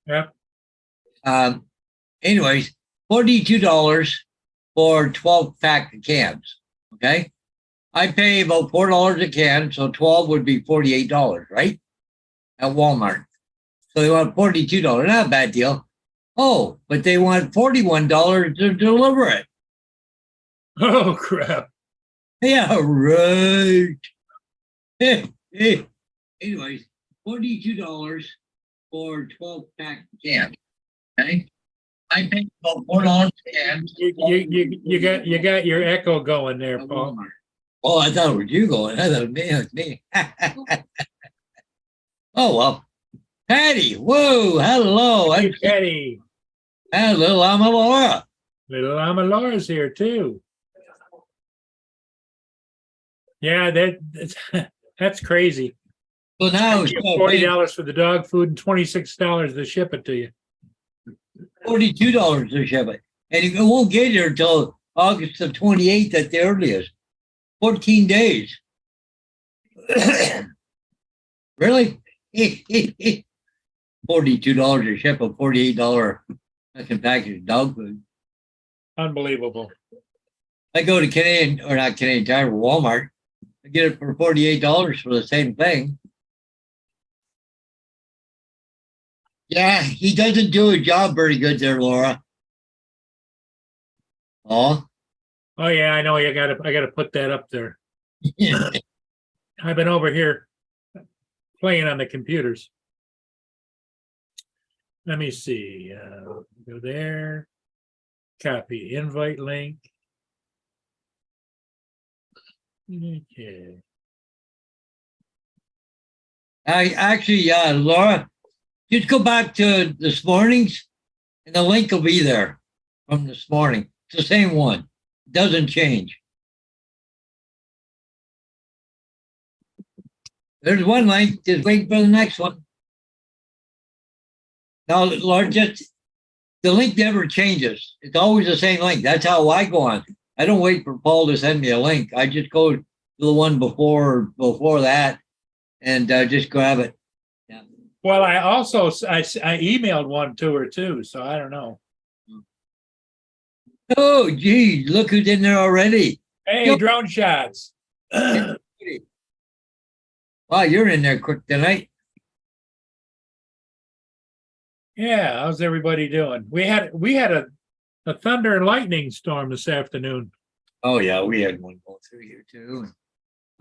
Yep. Anyways, $42 for 12 pack of cans. Okay. I pay about $4 a can, so 12 would be $48, right? At Walmart. So they want $42. Not a bad deal. Oh, but they want $41 to deliver it. Oh crap. Yeah, right. Anyways, $42 for 12 pack of cans. Okay. I pay about $4 a can. You got your echo going there, Paul. Oh, I thought it was you going. I thought it was me. Oh, well. Patty, whoa, hello. Hey, Patty. Hello, Llama Laura. Little Llama Laura's here too. Yeah, that's crazy. So now $40 for the dog food and $26 to ship it to you. $42 to ship it. And it won't get here until August the 28th at the earliest. 14 days. Really? $42 to ship a $48 fucking package of dog food. Unbelievable. I go to Canadian, or not Canadian Tire, Walmart. I get it for $48 for the same thing. Yeah, he doesn't do a job very good there, Laura. Oh. Oh yeah, I know. I gotta put that up there. I've been over here playing on the computers. Let me see. Go there. Copy invite link. Okay. I actually, Laura, just go back to this morning's, and the link will be there from this morning. It's the same one. It doesn't change. There's one link. Just wait for the next one. Now, Laura, just the link never changes. It's always the same link. That's how I go on. I don't wait for Paul to send me a link. I just go to the one before that and just grab it. Yeah. Well, I also I emailed one to her too, so I don't know. Oh, geez, look who's in there already. Hey, Yo. Drone shots. Wow, you're in there quick tonight. Yeah, how's everybody doing? We had a thunder and lightning storm this afternoon. Oh yeah, we had one go through here too.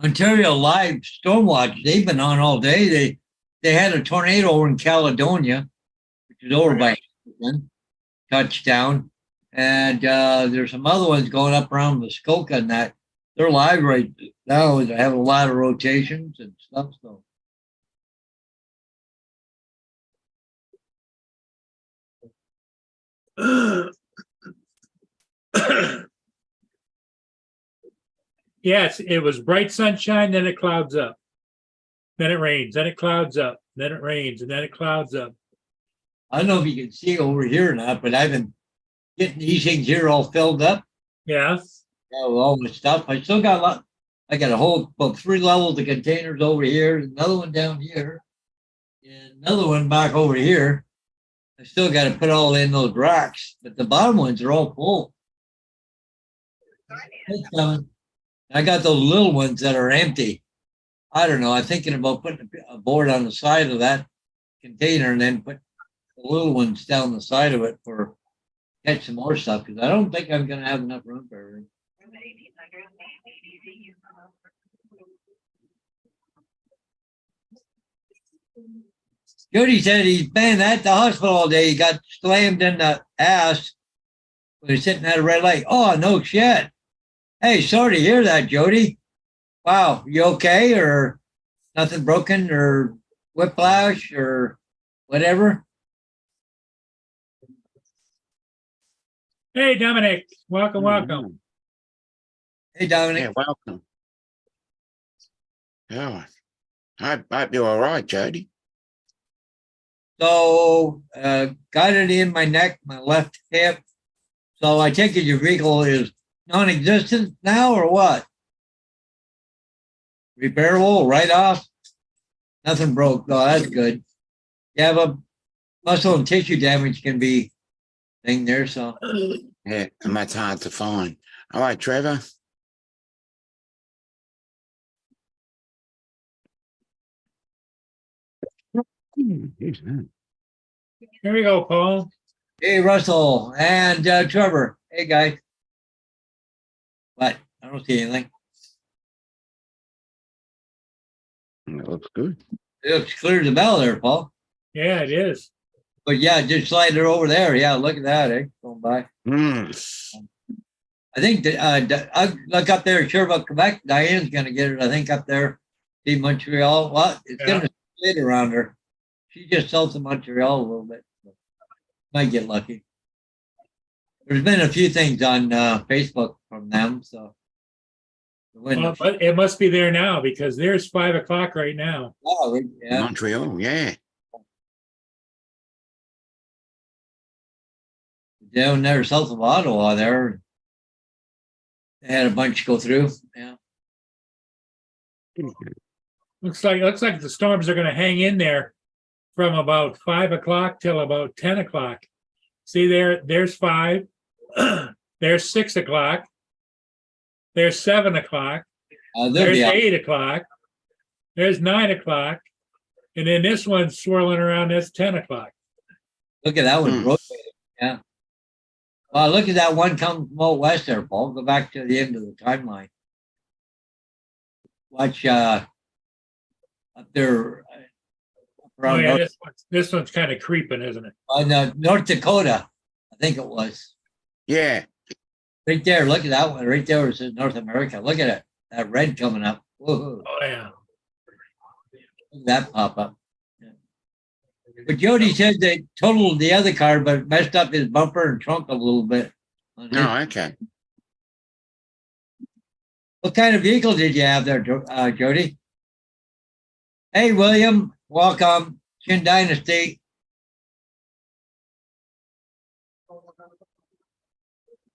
Ontario Live Stormwatch, they've been on all day. They had a tornado over in Caledonia, which is over by touchdown. And there's some other ones going up around Muskoka and that. They're live right now. They have a lot of rotations and stuff. So yes, it was bright sunshine, then it clouds up. Then it rains, then it clouds up, then it rains, and then it clouds up. I don't know if you can see over here or not, but I've been getting these things here all filled up. Yeah. All my stuff. I still got a lot. I got a whole about 3 levels of containers over here, another one down here, and another one back over here. I still got to put all in those racks, but the bottom ones are all full. I got those little ones that are empty. I don't know. I'm thinking about putting a board on the side of that container and then put the little ones down the side of it for catch some more stuff because I don't think I'm going to have enough room for everything. Jody said he's been at the hospital all day. He got slammed in the ass when he's sitting at a red light. Oh, no shit. Hey, sorry to hear that, Jody. Wow, you okay? Or nothing broken or whiplash or whatever? Hey, Dominic. Welcome, welcome. Hey, Dominic. Yeah, welcome. Yeah, I'd be all right, Jody. So, got it in my neck, my left hip. So I take it your vehicle is non-existent now or what? Repairable, right off? Nothing broke. No, that's good. You have a Muscle and tissue damage can be thing there, so. Yeah, and that's hard to find. All right, Trevor. Who's that? Here we go, Paul. Hey, Russell and Trevor. Hey, guys. What? I don't see anything. That looks good. It looks clear as a bell there, Paul. Yeah, it is. But yeah, just slide it over there. Yeah, look at that, eh? Going by. Hmm. I think that I look up there, Sherbrooke, Quebec. Diane's gonna get it. I think up there in Montreal. Well, it's Yeah. gonna split around her. She just sells to Montreal a little bit. Might get lucky. There's been a few things on Facebook from them, so. Well, but it must be there now because there's 5 o'clock right now. Oh, yeah. Montreal, yeah. Down there south of Ottawa there. They had a bunch go through. Yeah. Looks like the storms are gonna hang in there from about 5 o'clock till about 10 o'clock. See there's 5, there's 6 o'clock, there's 7 o'clock, They'll there's be out. 8 o'clock, there's 9 o'clock, and then this one's swirling around, that's 10 o'clock. Look at that one. Hmm. Rotating. Yeah. Well, look at that one come from out west there, Paul. Go back to the end of the timeline. Watch up there Oh around yeah, North, this one's kind of creeping, isn't it? North Dakota, I think it was. Yeah. Right there. Look at that one. Right there. It says North America. Look at it. That red coming up. Whoa. Oh yeah. Look at that pop up. Yeah. But Jody said they totaled the other car, but messed up his bumper and trunk a little bit. on his. No, okay. What kind of vehicle did you have there, Jody? Hey, William. Welcome. Chin Dynasty.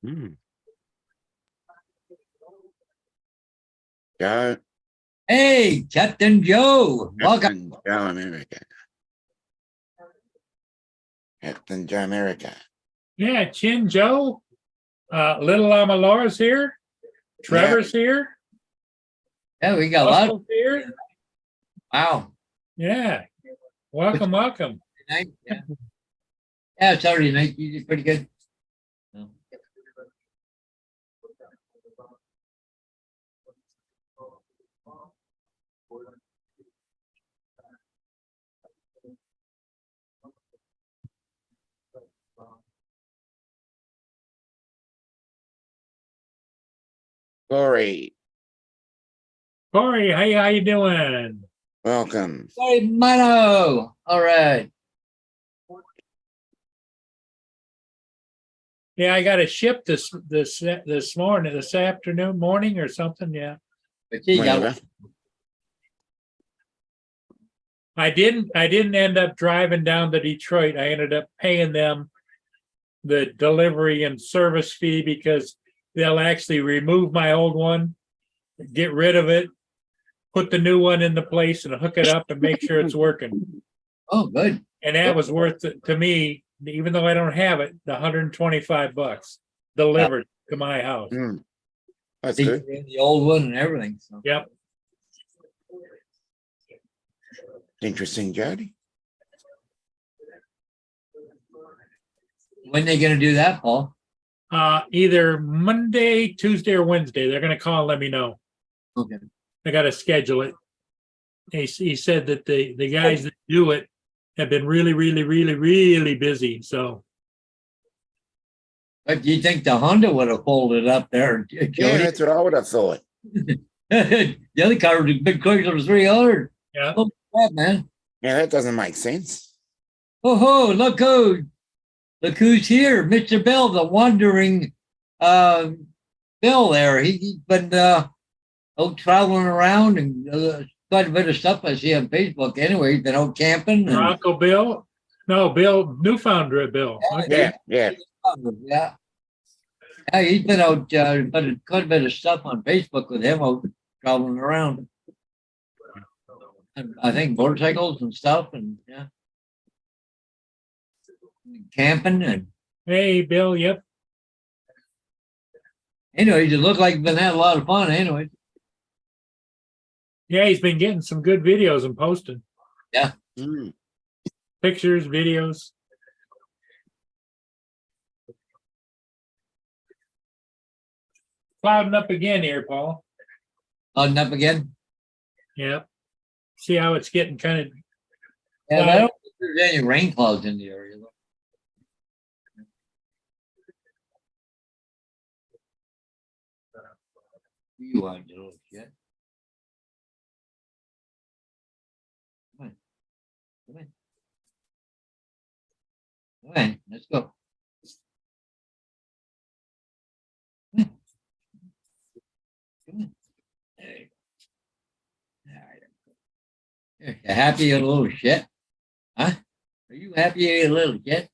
Hmm. Joe. Hey, Captain Joe. Welcome. Captain Joe America. Captain Joe America. Yeah, Chin Joe, Little Lamalara's here, Trevor's here, Yeah, we got a lot. Russell's here. Wow. Yeah, welcome. Yeah. Yeah, Saturday night. You did pretty good. Yeah. Corey. Corey, how you doing? Welcome. Sorry, Mano. All right. Yeah, I got a ship this morning, this morning or something. Yeah, But you got Whatever. I didn't end up driving down to Detroit. I ended up paying them the delivery and service fee because they'll actually remove my old one, get rid of it, put the new one in the place and hook it up and make sure it's working. Oh, good. And that was worth it to me, even though I don't have it, the $125 delivered to my house. Hmm. That's They good. put in the old one and everything. So. Yep. Interesting, Jody. When they going to do that, Paul? Either Monday, Tuesday, or Wednesday. They're going to call and let me know. Okay. I got to schedule it. He said that the guys that do it have been really, really, really, really busy. So But do you think the Honda would have folded up there, Yeah, Jody? that's what I would have thought. The other car was a big closer to 300. yeah, Oh, crap, man. Yeah, that doesn't make sense. Oh, ho, look who's here. Mr. Bill, the wandering Bill there. He's been out traveling around and quite a bit of stuff I see on Facebook. Anyway, he's been out camping. And, Uncle Bill. No, Bill, Newfoundland Bill. Okay. Yeah. yeah. Yeah, he's been out quite a bit of stuff on Facebook with him out traveling around. And I think motorcycles and stuff, and yeah. camping and Hey, Bill, yep. anyways, it looked like been had a lot of fun anyway. Yeah, he's been getting some good videos and posting Mm. pictures, videos. Clouding up again here, Paul. Loading up again. Yep. See how it's getting kind of, Yeah, but I don't think there's any rain clouds in the area. Though. You want to little shit. Come on. Come on. Come on, let's go. Come on. Come on. There you go. All right. You happy you little shit? Huh? Are you happy you little shit?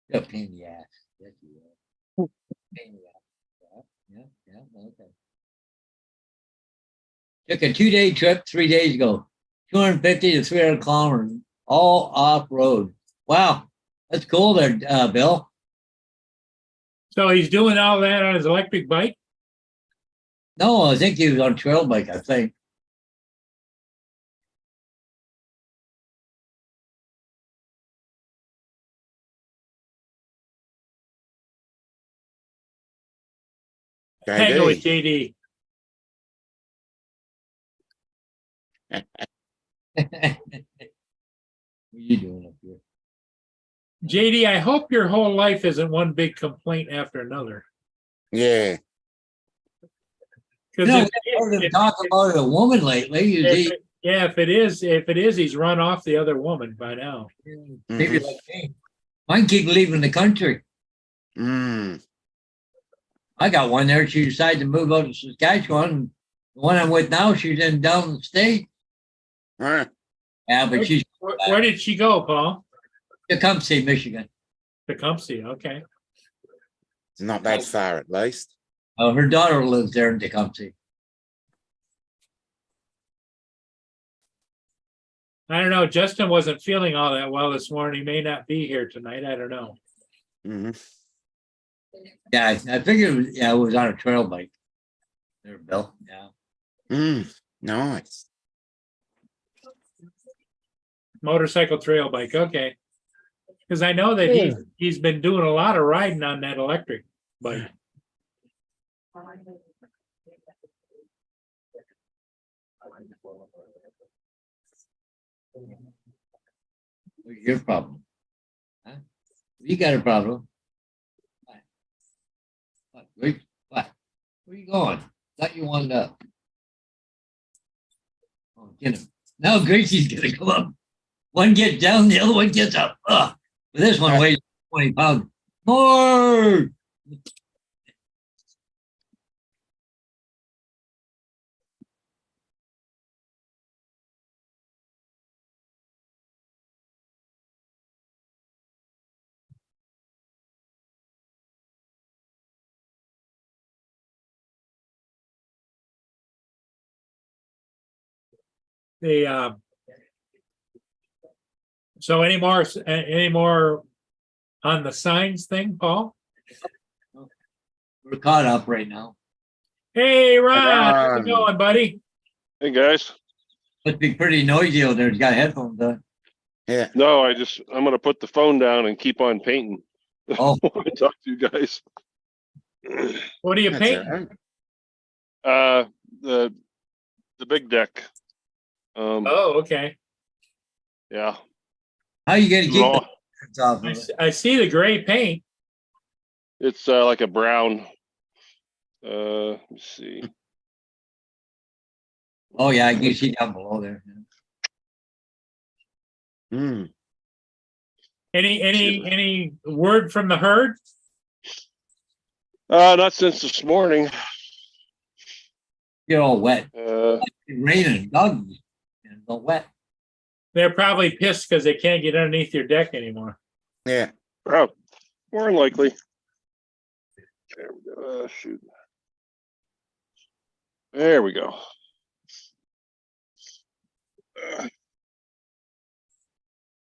You're a pain in the ass. Yes, you are. Pain in the ass. Yeah, okay. Took a 2-day trip 3 days ago. 250 to 300 kilometers, all off road. Wow, that's cool there, Bill. so he's doing all that on his electric bike. No, I think he was on a trail bike, I think. Hang with JD. JD. What are you doing up here? JD, I hope your whole life isn't one big complaint after another. Yeah. You Because know, we heard him talk about a woman lately. Is he yeah, if it is, he's run off the other woman by now. maybe like me? Mine keep leaving the country. Mm. I got one there. She decided to move out to Saskatchewan. The one I'm with now, she's in down the state. Huh. Yeah, but she's Where did she go, Paul? Tecumseh, Michigan. Tecumseh. Okay. It's not that far, at least. Her daughter lives there in Tecumseh. I don't know. Justin wasn't feeling all that well this morning. He may not be here tonight. I don't know. Hmm. Yeah, I figured it was on a trail bike. There, Bill. Yeah. Nice. Motorcycle trail bike. Okay. Because I know that he's been doing a lot of riding on that electric bike. What's your problem? Huh? You got a problem? What? What? Where you going? Thought you wanted up. Oh, get him. Now Gracie's gonna come up. One gets down, the other one gets up. Ugh. But this one weighs 20 pounds. More. The so any more on the signs thing, Paul? We're caught up right now. Hey, Ron, how's it Ron. going, buddy? Hey guys, Must be pretty noisy out there. He's got headphones on. Yeah. no, I'm gonna put the phone down and keep on painting. Oh. When I talk to you guys. What are you That's all painting? right. The big deck. Oh, okay. Yeah. How you gonna keep Long- the off of it? I see the gray paint. It's like a brown. Let me see. Oh yeah, I can see down below there. Mm. Any word from the herd? Not since this morning. You're all wet. Uh, It's raining, dogs, and all wet. They're probably pissed because they can't get underneath your deck anymore. Yeah. oh, more than likely. There we go. Shoot. There we go.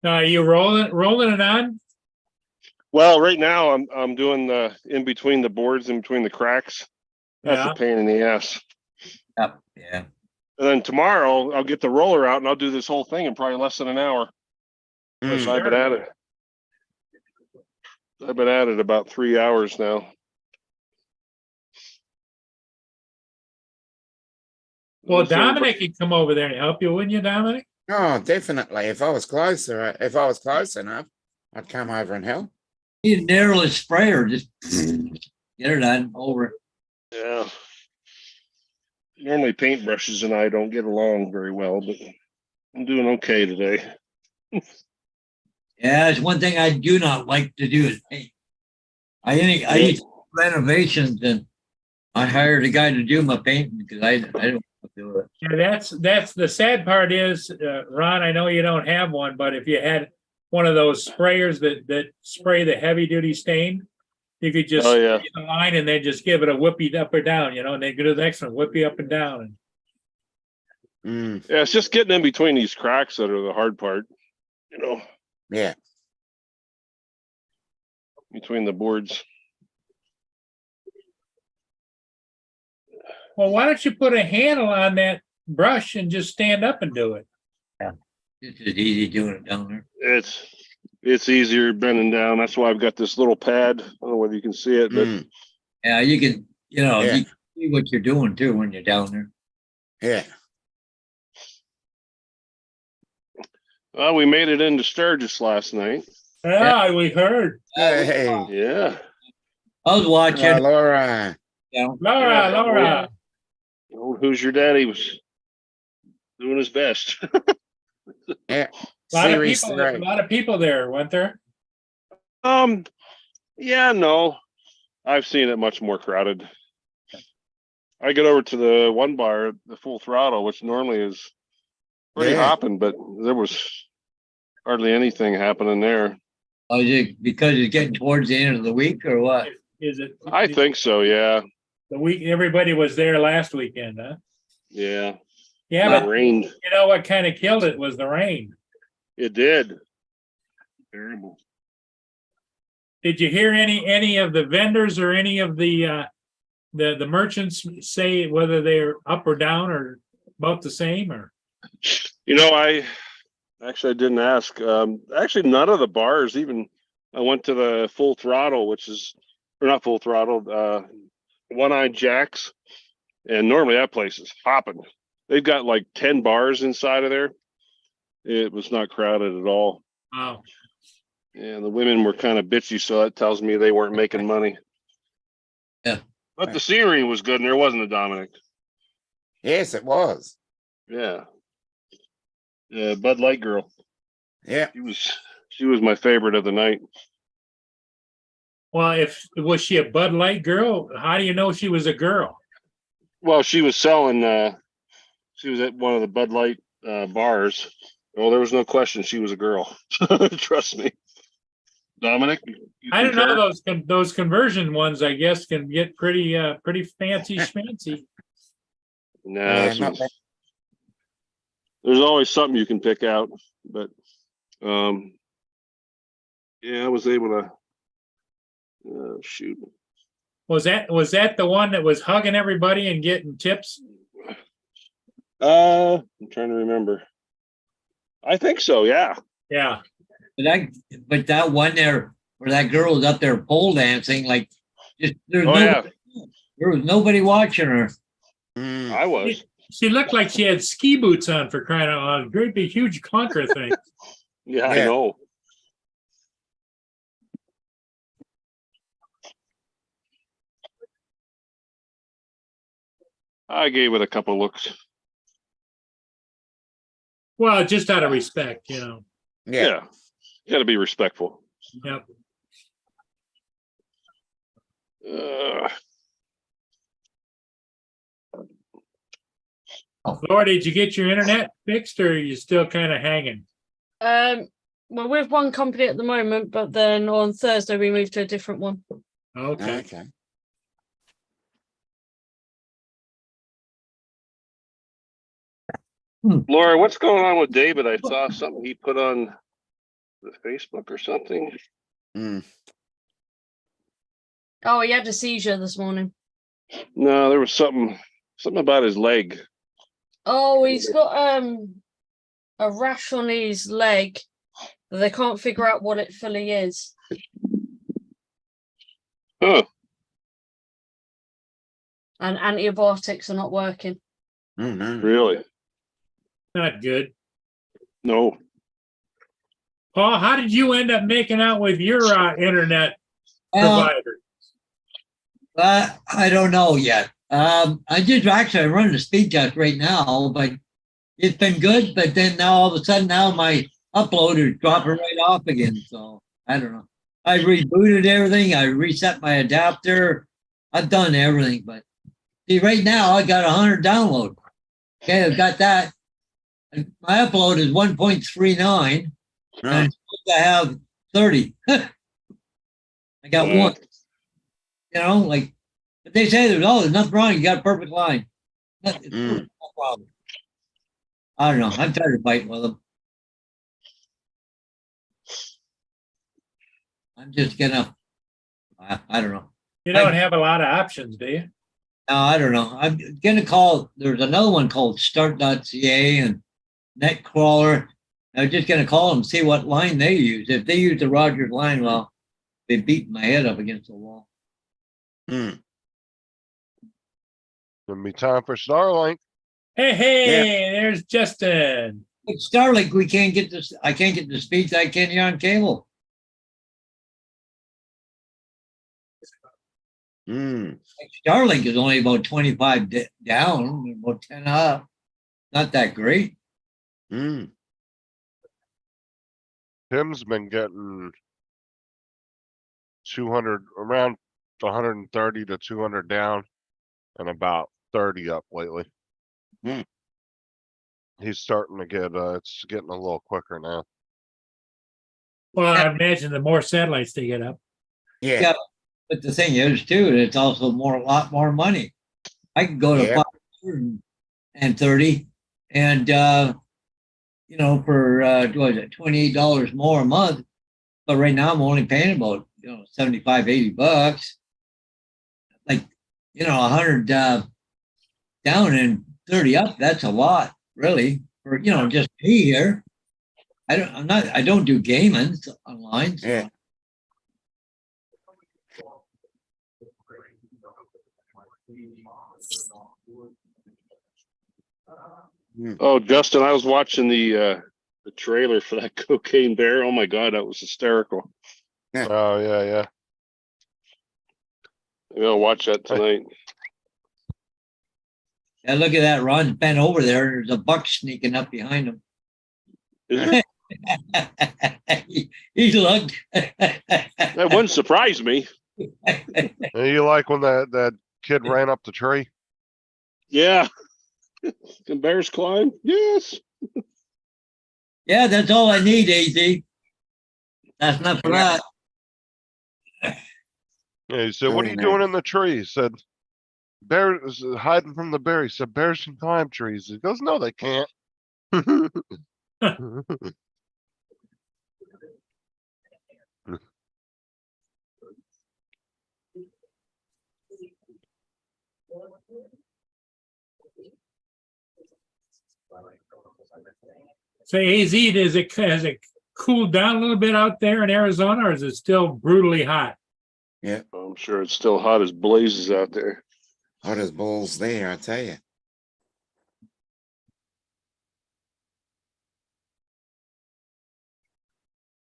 Are you rolling it on? Well, right now I'm doing the in between the boards, in between the cracks. That's Yeah. a pain in the ass. Yep. Yeah. And then tomorrow I'll get the roller out and I'll do this whole thing in probably less than an hour. Mm. So I've been at it. I've been at it about 3 hours now. Well, Unless everybody- Dominic could come over there and help you, wouldn't you, Dominic? Oh, definitely. If I was closer, if I was close enough, I'd come over and help. He's narrowless sprayer. Just get her done over. Yeah. Normally paintbrushes and I don't get along very well, but I'm doing okay today. Yeah, it's one thing I do not like to do is paint. I used to do renovations and I hired a guy to do my painting because I don't want to do it. Yeah, that's the sad part is, Ron, I know you don't have one, but if you had one of those sprayers that spray the heavy duty stain, you could just Oh, yeah. spray the line and then just give it a whippy up or down, and then go to the next one, whippy up and down. Mm. Yeah, it's just getting in between these cracks that are the hard part, Yeah. between the boards. Well, why don't you put a handle on that brush and just stand up and do it? It's just easy doing it down there. It's easier bending down. That's why I've got this little pad. I don't know whether you can see it, but Mm. Yeah, you can, Yeah. you can see what you're doing too when you're down there. Yeah. we made it into Sturgis last night. Yeah, we heard. Hey, Yeah. I was watching. Laura. Laura. Old Who's Your Daddy was doing his best. Yeah. A lot Series of people there, weren't there? Yeah, no. I've seen it much more crowded. I get over to the one bar, the Full Throttle, which normally is pretty Yeah. hopping, but there was hardly anything happening there. Is it because it's getting towards the end of the week or what? Is it? I think so, yeah. The week everybody was there last weekend, huh? Yeah. Yeah, It but rained. you know what kind of killed it was the rain. It did. Terrible. Did you hear any of the vendors or any of the merchants say whether they're up or down or about the same or? I didn't ask. Actually, none of the bars even. I went to the Full Throttle, or not Full Throttle, One Eyed Jacks, and normally that place is hopping. They've got like 10 bars inside of there. It was not crowded at all. Wow. And the women were kind of bitchy, so that tells me they weren't making money. Yeah. But the scenery was good, and there wasn't a Dominic. Yes, it was. Yeah. Yeah, Bud Light girl. Yeah. She was my favorite of the night. Well, was she a Bud Light girl? How do you know she was a girl? Well, she was selling. She was at one of the Bud Light bars. Well, there was no question she was a girl. Trust me, Dominic. You I don't know concur? those conversion ones. I guess can get pretty fancy schmancy. Nah, Yeah, this not was- bad. there's always something you can pick out, but yeah, I was able to. Shoot. Was that the one that was hugging everybody and getting tips? I'm trying to remember. I think so. Yeah. Yeah. But that one there where that girl was up there pole dancing, like there was nobody watching her. Mm. I was. She looked like she had ski boots on for crying out loud. Great big huge clunker thing. Yeah, I Yeah. know. I gave it a couple looks. Well, just out of respect, Yeah. Yeah. You got to be respectful. Yep. Uh, Laura, did you get your internet fixed or are you still kind of hanging? We're with one company at the moment, but then on Thursday we move to a different one. Okay. Okay. Laura, what's going on with David? I saw something he put on The Facebook or something. Mm. Oh, he had a seizure this morning. No, there was something about his leg. Oh, he's got a rash on his leg. But they can't figure out what it fully is. Huh. And antibiotics are not working. Oh, no. Really? Not good. No. Paul, how did you end up making out with your internet Well, provider? I don't know yet. I just actually run the speed test right now, but it's been good. But then now all of a sudden now my upload is dropping right off again. So I don't know. I rebooted everything. I reset my adapter. I've done everything, but see, right now I got 100 download. Okay, I've got that. And my upload is 1.39, and I'm supposed to have 30. I got one. You know, like, but they say there's nothing wrong. You got a perfect line. It's no problem. I don't know. I'm tired of fighting with them. I'm just gonna. I don't know. You don't have a lot of options, do you? No, I don't know. I'm gonna call. There's another one called Start.ca and Netcrawler. I'm just gonna call them, see what line they use. If they use the Rogers line, well, they beat my head up against the wall. Mm. Gonna be time for Starlink. Hey, there's Justin. But Starlink, we can't get this. I can't get the speeds I can here on cable. Mm. Starlink is only about 25 down, about 10 up. Not that great. Mm. Tim's been getting 200 around 130 to 200 down and about 30 up lately. Hmm. He's starting to get it's getting a little quicker now. Well, I imagine the more satellites they get up. Yeah. Yeah. But the thing is, too, it's also a lot more money. I can go to Yeah. 530 and, you know, for, what is it, $28 more a month. But right now I'm only paying about, 75, 80 bucks. Like, 100 down and 30 up, that's a lot, really, for, just me here. I don't do gaming online. So. Yeah. Oh, Justin, I was watching the trailer for that Cocaine Bear. Oh my God, that was hysterical. Oh yeah, yeah. I'm gonna watch that tonight. Yeah, look at that. Ron's bent over there. There's a buck sneaking up behind him. Is there? he looked. That wouldn't surprise me. And you like when that kid ran up the tree? Yeah. Can bears climb? Yes. Yeah, that's all I need, AZ. That's not for that. Yeah, he said, "What are Very you doing nice. in the tree?" He said, "Bears hiding from the bear." He said, "Bears can climb trees." He goes, "No, they can't." Say, AZ, has it cooled down a little bit out there in Arizona, or is it still brutally hot? I'm sure it's still hot as blazes out there. Hot as balls there, I tell you.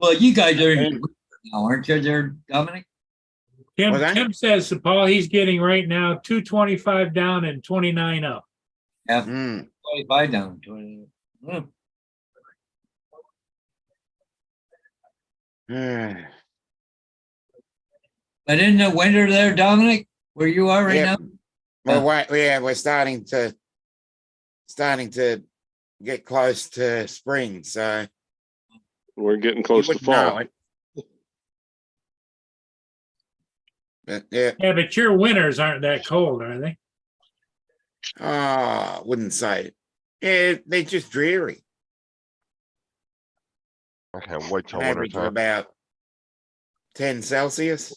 Well, you guys are in now, aren't you, there, Dominic? Tim, Well, that- Tim says, Paul, he's getting right now 225 down and 29 up. Yeah, Mm. 25 down. 20. Hmm. Yeah. But in the winter there, Dominic, where you are right Yeah. now? Well, we're starting to get close to spring, so We're getting you close to wouldn't know fall. it. But yeah, Yeah, but your winters aren't that cold, are they? wouldn't say it. Yeah, they're just dreary. I can't wait till An winter average of time. about 10 Celsius.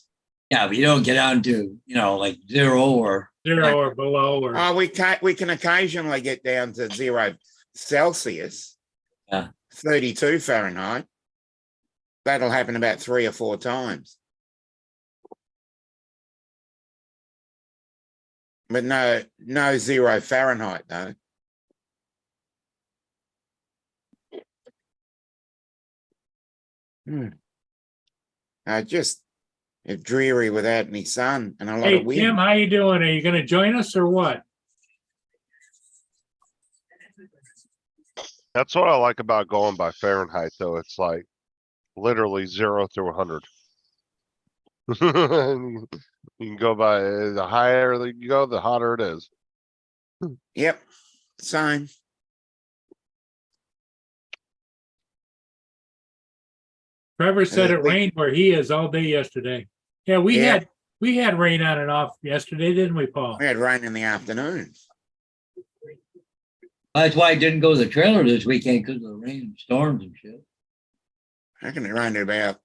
Yeah, but you don't get down to, like 0 or, 0 or below, or Oh, we can occasionally get down to 0 Celsius. Yeah. 32 Fahrenheit. That'll happen about 3 or 4 times. But no 0 Fahrenheit though. Just dreary without any sun and a lot hey, of wind. Tim, how you doing? Are you gonna join us or what? That's what I like about going by Fahrenheit, though. It's like literally 0 through 100. You can go by the higher that you go, the hotter it is. Yep, same. Trevor said Yeah, it we- rained where he is all day yesterday. Yeah, we had rain on and off yesterday, didn't we, Paul? We had rain in the afternoon. that's why I didn't go to the trailer this weekend because of the rain and storms and shit. I reckon it rained at about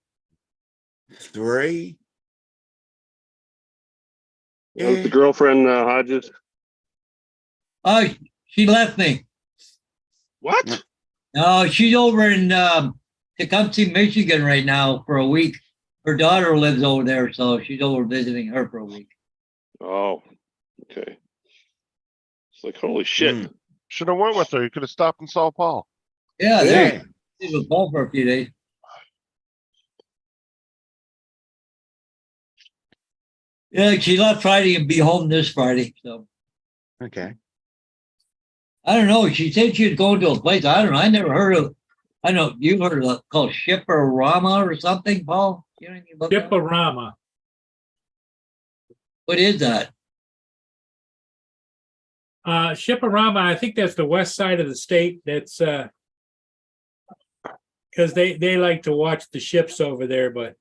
3. How's the girlfriend, Hodges? Oh, she left me. What? No, she's over in Tecumseh, Michigan right now for a week. Her daughter lives over there, so she's over visiting her for a week. Oh, okay. It's like, holy shit. Mm. Should have went with her. You could have stopped in Sao Paulo. Yeah, Yeah. there. She was home for a few days. Yeah, she left Friday and be home this Friday. So Okay. I don't know. She said she'd go to a place. I don't know. I never heard of. I know you've heard of it called Shipperama or something, Paul. You know anything about that? Shipperama. What is that? Shipperama, I think that's the west side of the state. That's because they like to watch the ships over there, but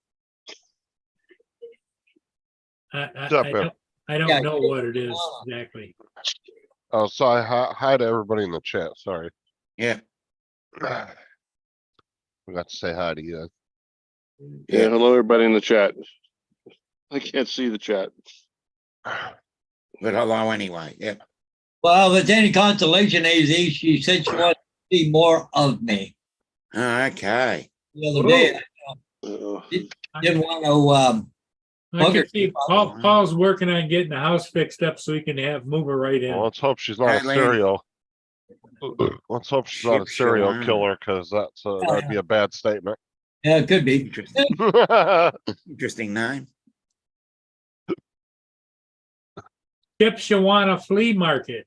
What's up, man? I don't Yeah, know what it is Shipperama. exactly. Oh, so hi to everybody in the chat. Sorry. Yeah. Forgot to say hi to you. Yeah, hello, everybody in the chat. I can't see the chat. But hello anyway. Yep. Well, if it's any consolation, AZ, she said she wanted to see more of me Oh, okay. the other day. Uh, Didn't want to. I can see Oh, Paul's working on getting the house fixed up so he can move her right in. Well, let's hope she's not a Hey, Lane. serial. Let's hope she's not a Ship serial Shawana. killer, because that'd be a bad statement. Yeah, it could be. Interesting. Interesting name. Shipshewana Flea Market.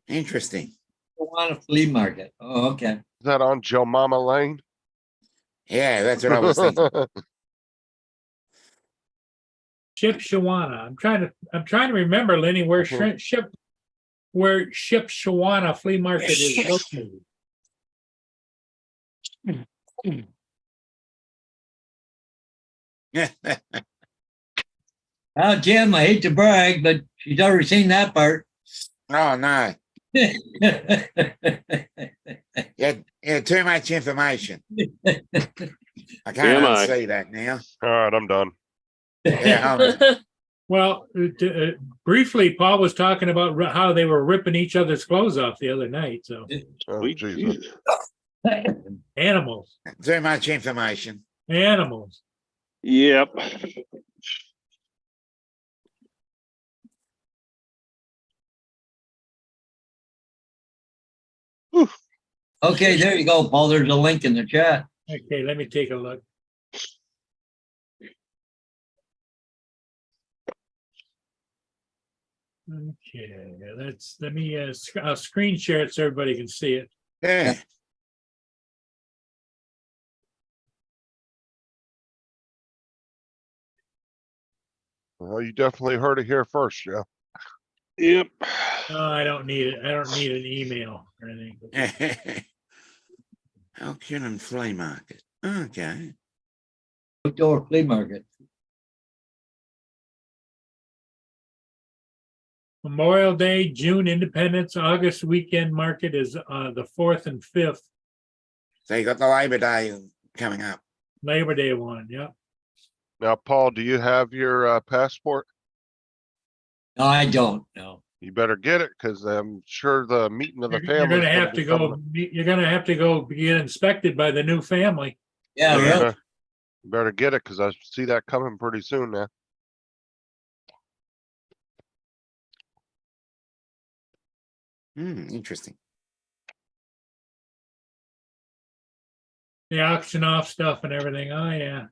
Interesting. Want a flea market. Oh, okay. Is that on Joe Mama Lane? Yeah, that's what I was thinking. Shipshewana. I'm trying to remember, Lenny, where Mhm. Shipshewana Flea Market is located. Well, Jim, I hate to brag, but she's already seen that part. Oh no. Yeah, too much information. I can't Am I? unsee that now. All right, I'm done. Yeah, Well, briefly, Paul was talking about how they were ripping each other's clothes off the other night. So Oh, sweet Jesus. Jesus. animals, too much information. animals. Yep. Okay, there you go, Paul. There's a link in the chat. Okay, let me take a look. Okay, let me I'll screen share it so everybody can see it. Yeah. Well, you definitely heard it here first, Joe. Yep. No, I don't need it. I don't need an email or anything. Auction and flea market. Okay. Outdoor flea market. Memorial Day, June Independence, August weekend market is the 4th and 5th. So you got the Labor Day coming up. Labor Day one, yeah. Now, Paul, do you have your passport? No, I don't, no. You better get it, cause I'm sure the meeting of the You're family. gonna have to go, you're gonna have to go get inspected by the new family. Yeah, Yeah. really. Better get it, cause I see that coming pretty soon now. Interesting. The auction off stuff and everything. Oh, yeah.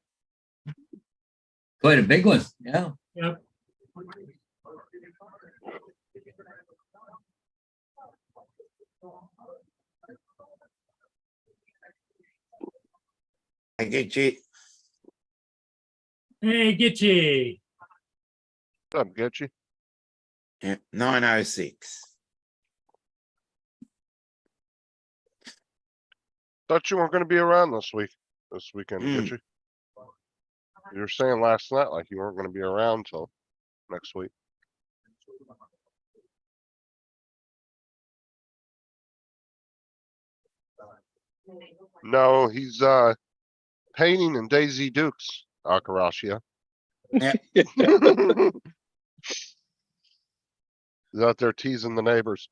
Quite a big one, yeah. Yep. I get you. Hey, get you. What's up, Getchy? Yeah, 906. Thought you weren't gonna be around this weekend, Mm. Getchy. You were saying last night like you weren't gonna be around till next week. No, he's painting in Daisy Dukes, Akarashia. Yeah. He's out there teasing the neighbors.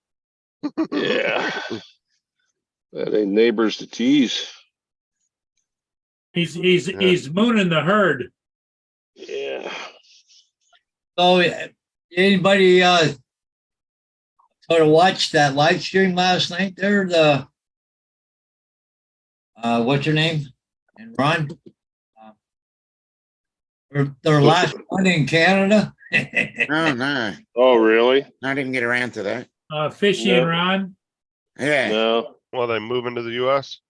Yeah. That ain't neighbors to tease. He's mooning the herd. Yeah. So anybody sort of watched that live stream last night there? The what's her name? And Ron? Their last one in Canada. Oh, no. Oh, really? I didn't get around to that. Fishy and No. Ron. Yeah. No. Well, they moving to the US?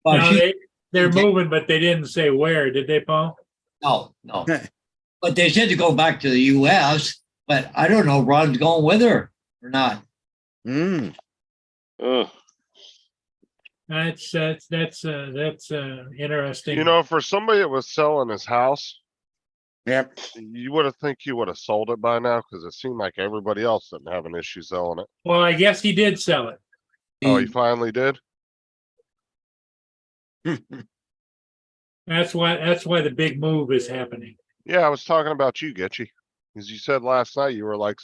Well, No, she- they're moving, but they didn't say where, did they, Paul? no. But they said to go back to the US, but I don't know if Ron's going with her or not. Mm. Oh, That's interesting. You know, for somebody that was selling his house, Yep. you would have think he would have sold it by now, cause it seemed like everybody else didn't have an issue selling it. Well, I guess he did sell it. Oh, he finally did? That's why the big move is happening. Yeah, I was talking about you, Getchy. Cause you said last night you were like,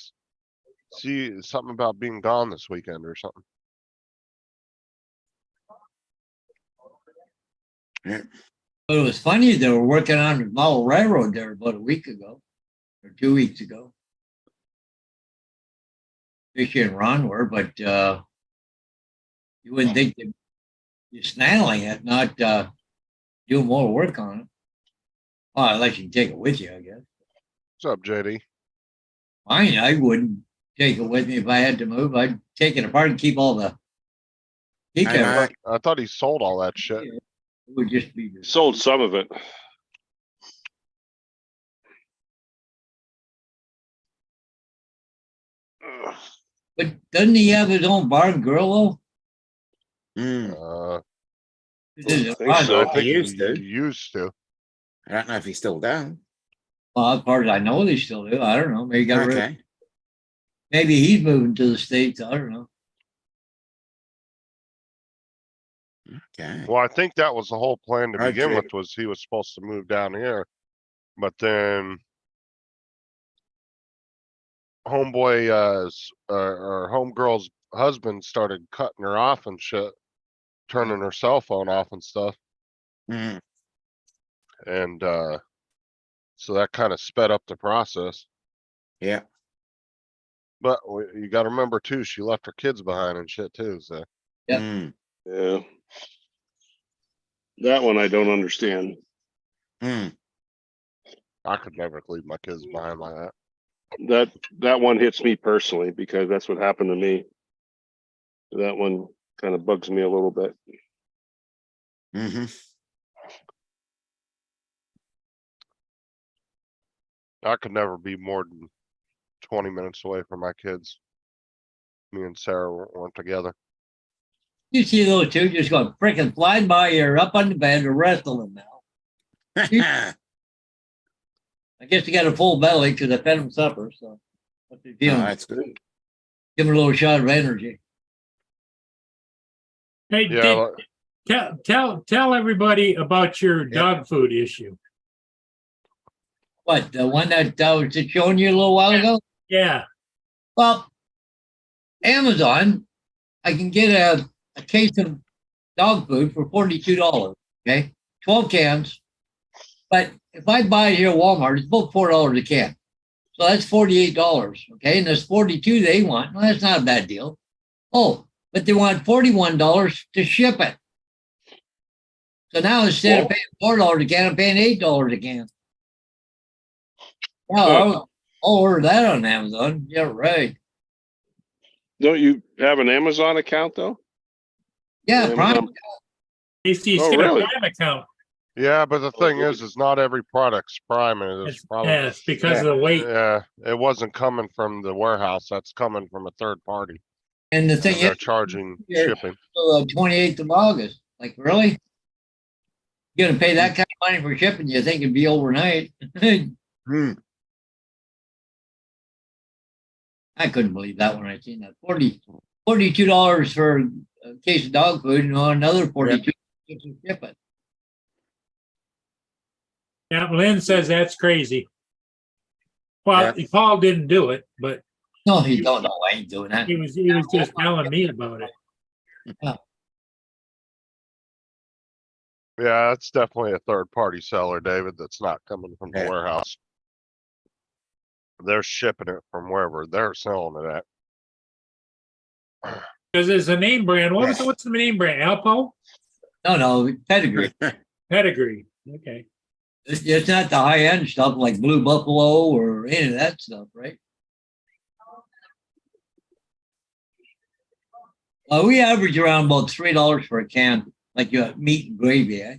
see, something about being gone this weekend or something. But it was funny, they were working on the Model Railroad there about a week ago or 2 weeks ago. Fishy and Ron were, but you wouldn't think they'd be snaggling it, not doing more work on it. Well, unless you can take it with you, I guess. What's up, JD? I wouldn't take it with me if I had to move. I'd take it apart and keep all the. He I can, know. it I thought he sold all that shit. would just be. sold some of it. Ugh. But doesn't he have his own bar and grill Mm. though? Think so. I think He used to. he used to. I don't know if he still does. Well, as far as I know, they still do. I don't know. Maybe he got rid of, Okay. maybe he's moving to the States. I don't know. Okay. Well, I think that was the whole plan to begin Okay. with, was he was supposed to move down here. But then homeboy, or homegirl's husband started cutting her off and shit, turning her cell phone off and stuff. Mm. And, so that kind of sped up the process. Yeah. But you gotta remember too, she left her kids behind and shit too, so. Yep. Mm. Yeah. That one I don't understand. Mm. I could never leave my kids behind like that. That one hits me personally because that's what happened to me. That one kind of bugs me a little bit. Hmm. I could never be more than 20 minutes away from my kids. Me and Sarah weren't together. You see those two just going freaking flying by here, up on the bed, and wrestling now. I guess they got a full belly because I fed them supper, so what they're Oh, feeling. that's good. Give them a little shot of energy. Hey, Yeah, Tell everybody about your dog food issue. What, the one that I was just showing you a little while ago? Yeah, Well, Amazon, I can get a case of dog food for $42, okay? 12 cans. But if I buy it here at Walmart, it's about $4 a can. So that's $48, okay? And there's 42 they want. Well, that's not a bad deal. Oh, but they want $41 to ship it. So now instead of paying $4 a can, I'm paying $8 a can. Well, I'll order that on Amazon. Yeah, right. Don't you have an Amazon account though? Yeah, Amazon- Prime. he's Oh, got really? a Prime account. Yeah, but the thing is not every product's Prime, and it's probably, Yeah, it's because of the weight. yeah, it wasn't coming from the warehouse. That's coming from a third party. And the thing And they're is, charging Yeah. shipping. till the 28th of August. Like, really? You're gonna pay that kind of money for shipping, you think it'd be overnight? Hmm. I couldn't believe that when I seen that. $42 for a case of dog food, and another 42 to ship it. Yeah, Lynn says that's crazy. Well, Paul didn't do it, but No, he don't know. I ain't doing that. he was just telling me about it. Yeah, that's definitely a third party seller, David, that's not coming from the Yeah. warehouse. They're shipping it from wherever they're selling it at. Because it's a name brand. What's the name brand? Alpo? No, pedigree. Pedigree. Okay. It's not the high end stuff like Blue Buffalo or any of that stuff, right? We average around about $3 for a can, like your meat and gravy, eh?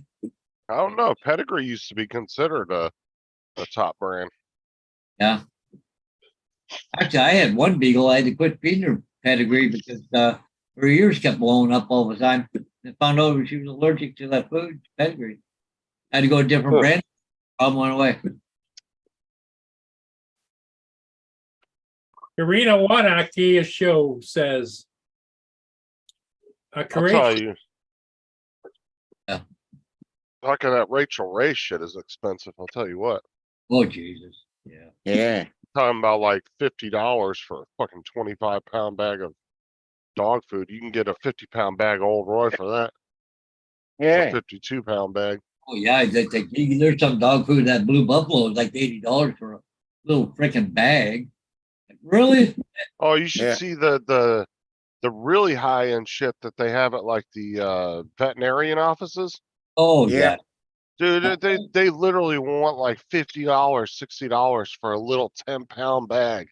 I don't know. Pedigree used to be considered a top brand. Yeah. Actually, I had one beagle. I had to quit feeding her pedigree because her ears kept blowing up all the time. I found out she was allergic to that food, pedigree. Had to go to a different Huh. brand. Problem went away. Karina Wanaki show says. A I'll tell courageous, you. Yeah. Talking that Rachel Ray shit is expensive. I'll tell you what. Oh, Jesus. Yeah. Yeah. Talking about like $50 for a fucking 25-pound bag of dog food. You can get a 50-pound bag of Old Roy for that. A Yeah. 52-pound bag. Oh, yeah. There's some dog food that Blue Buffalo is like $80 for a little freaking bag. Like, really? Oh, you should Yeah. see the really high end shit that they have at like the veterinarian offices. Oh, Yeah. yeah. Dude, they literally want like $50, $60 for a little 10-pound bag.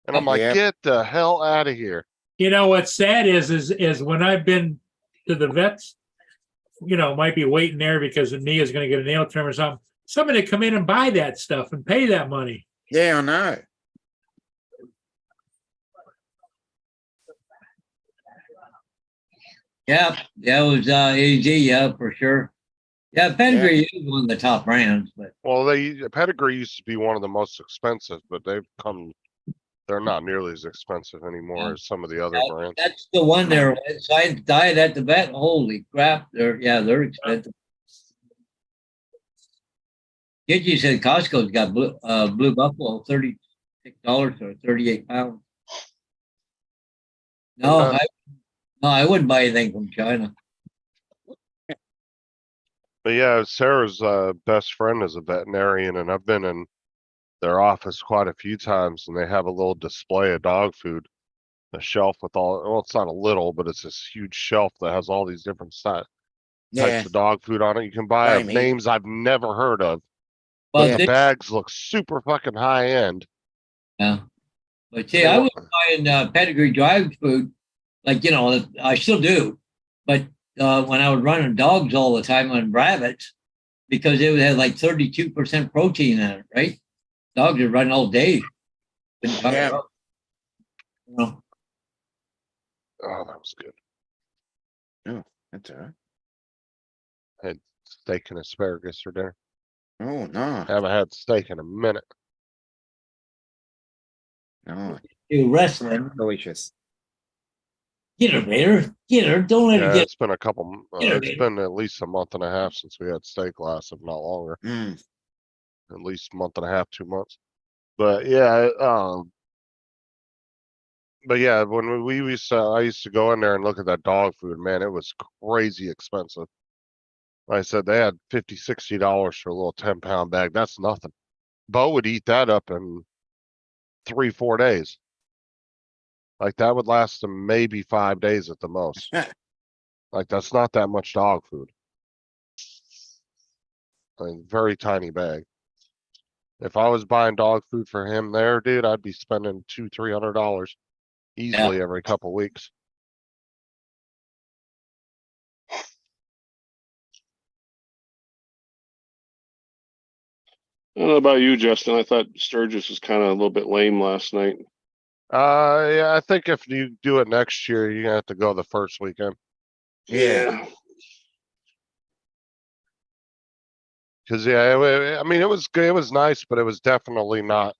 And I'm like, Yeah. get the hell out of here. you know, what's sad is when I've been to the vets, might be waiting there because Nia's going to get a nail trim or something. Somebody come in and buy that stuff and pay that money. Yeah, I know. Yeah. It was AG, yeah, for sure. Yeah, pedigree is one of the top brands, but Well, Pedigree used to be one of the most expensive, but they're not nearly as expensive anymore as some of the other brands. that's the one there. So I died at the vet. Holy crap. They're expensive. Gigi said Costco's got Blue Buffalo, $36 for 38 pounds. No, I wouldn't buy anything from China. But yeah, Sarah's best friend is a veterinarian, and I've been in their office quite a few times, and they have a little display of dog food, a shelf with well, it's not a little, but it's this huge shelf that has all these different types Yeah. of dog food on it. You can buy Right, mate. names I've never heard of, But but the they- bags look super fucking high end. yeah. But see, I was buying pedigree dry food, like, I still do. But when I was running dogs all the time on rabbits, because it would have like 32% protein in it, right? Dogs are running all day. Yeah. You know, Oh, that was good. That's all right. Had steak and asparagus for dinner. Oh, no. Haven't had steak in a minute. No. do wrestling. Delicious. Get her, Vader. Get her. Don't let her Yeah, get. it's been a couple, Get her, it's Vader. been at least a month and a half since we had steak last, if not longer, Mm. at least month and a half, 2 months. But yeah, but yeah, when we used to, I used to go in there and look at that dog food, man, it was crazy expensive. Like I said, they had $50, $60 for a little 10-pound bag. That's nothing. Bo would eat that up in 3, 4 days. Like that would last them maybe 5 days at the most. Like that's not that much dog food. Like very tiny bag. If I was buying dog food for him there, dude, I'd be spending $200-300 easily every couple weeks. I don't know about you, Justin. I thought Sturgis was kind of a little bit lame last night. Yeah, I think if you do it next year, you're gonna have to go the first weekend. Yeah. Cause yeah, I mean, it was good, it was nice, but it was definitely not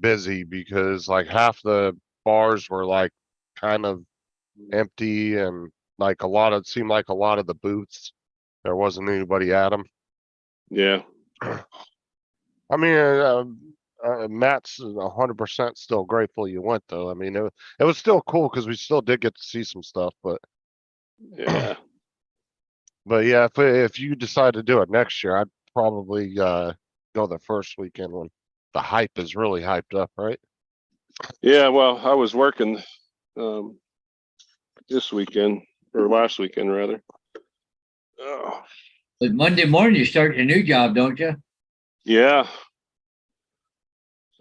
busy because like half the bars were like kind of empty and like it seemed like a lot of the booths, there wasn't anybody at them. Yeah. I mean, Matt's 100% still grateful you went though. I mean, it was still cool because we still did get to see some stuff, but Yeah. but yeah, if you decide to do it next year, I'd probably go the first weekend when the hype is really hyped up, right? Yeah. Well, I was working um, this weekend or last weekend rather. Oh, But Monday morning you start your new job, don't you? yeah.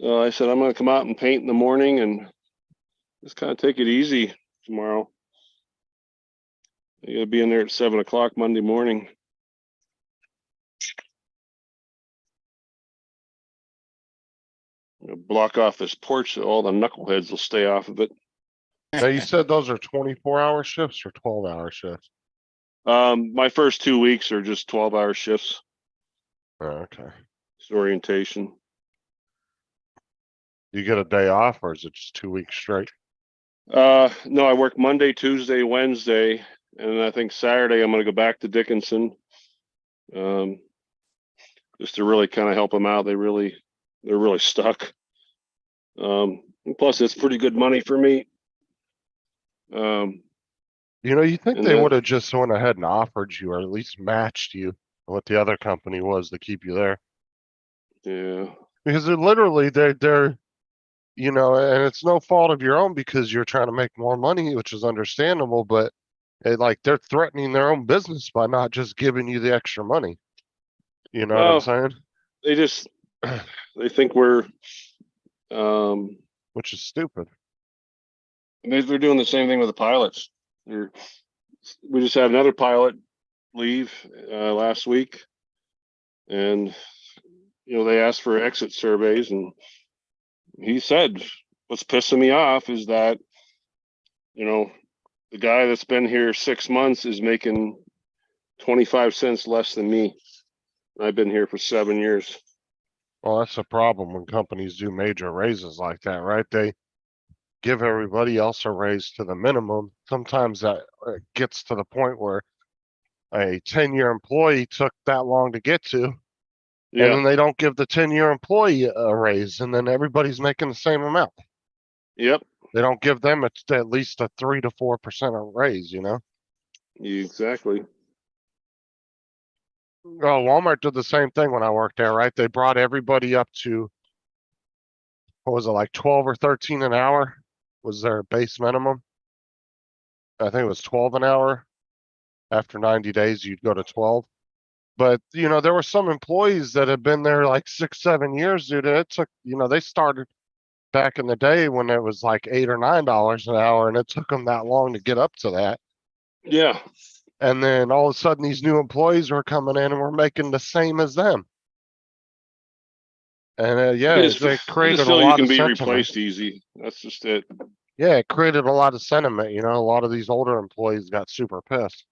So I said I'm going to come out and paint in the morning and just kind of take it easy tomorrow. I got to be in there at 7 o'clock Monday morning. Block off this porch so all the knuckleheads will stay off of it. Now you said those are 24-hour shifts or 12-hour shifts? My first 2 weeks are just 12-hour shifts. Oh, okay. It's orientation. You get a day off or is it just 2 weeks straight? No, I work Monday, Tuesday, Wednesday, and I think Saturday I'm going to go back to Dickinson. Just to really kind of help them out. They're really stuck. Plus it's pretty good money for me. You think And they then- would have just went ahead and offered you or at least matched you what the other company was to keep you there? Yeah. Because they're and it's no fault of your own because you're trying to make more money, which is understandable, but they're threatening their own business by not just giving you the extra money. You know what I'm Well, saying? they think we're Which is stupid. they're doing the same thing with the pilots. We just had another pilot leave last week, and they asked for exit surveys, and he said what's pissing me off is that the guy that's been here 6 months is making 25 cents less than me. I've been here for 7 years. Well, that's the problem when companies do major raises like that, right? They give everybody else a raise to the minimum. Sometimes that gets to the point where a 10-year employee took that long to get to, and Yeah. then they don't give the 10-year employee a raise, and then everybody's making the same amount. Yep. They don't give them at least a 3 to 4% raise, Exactly. Well, Walmart did the same thing when I worked there, right? They brought everybody up to, what was it, like 12 or 13 an hour was their base minimum. I think it was 12 an hour. After 90 days, you'd go to 12. But, there were some employees that had been there like 6, 7 years, dude. And it took, they started back in the day when it was like $8 or $9 an hour, and it took them that long to get up to that. Yeah. And then all of a sudden, these new employees were coming in and were making the same as them. And yeah, I it just created a feel you lot can of be sentiment. replaced easy. That's just it. Yeah, it created a lot of sentiment. A lot of these older employees got super pissed.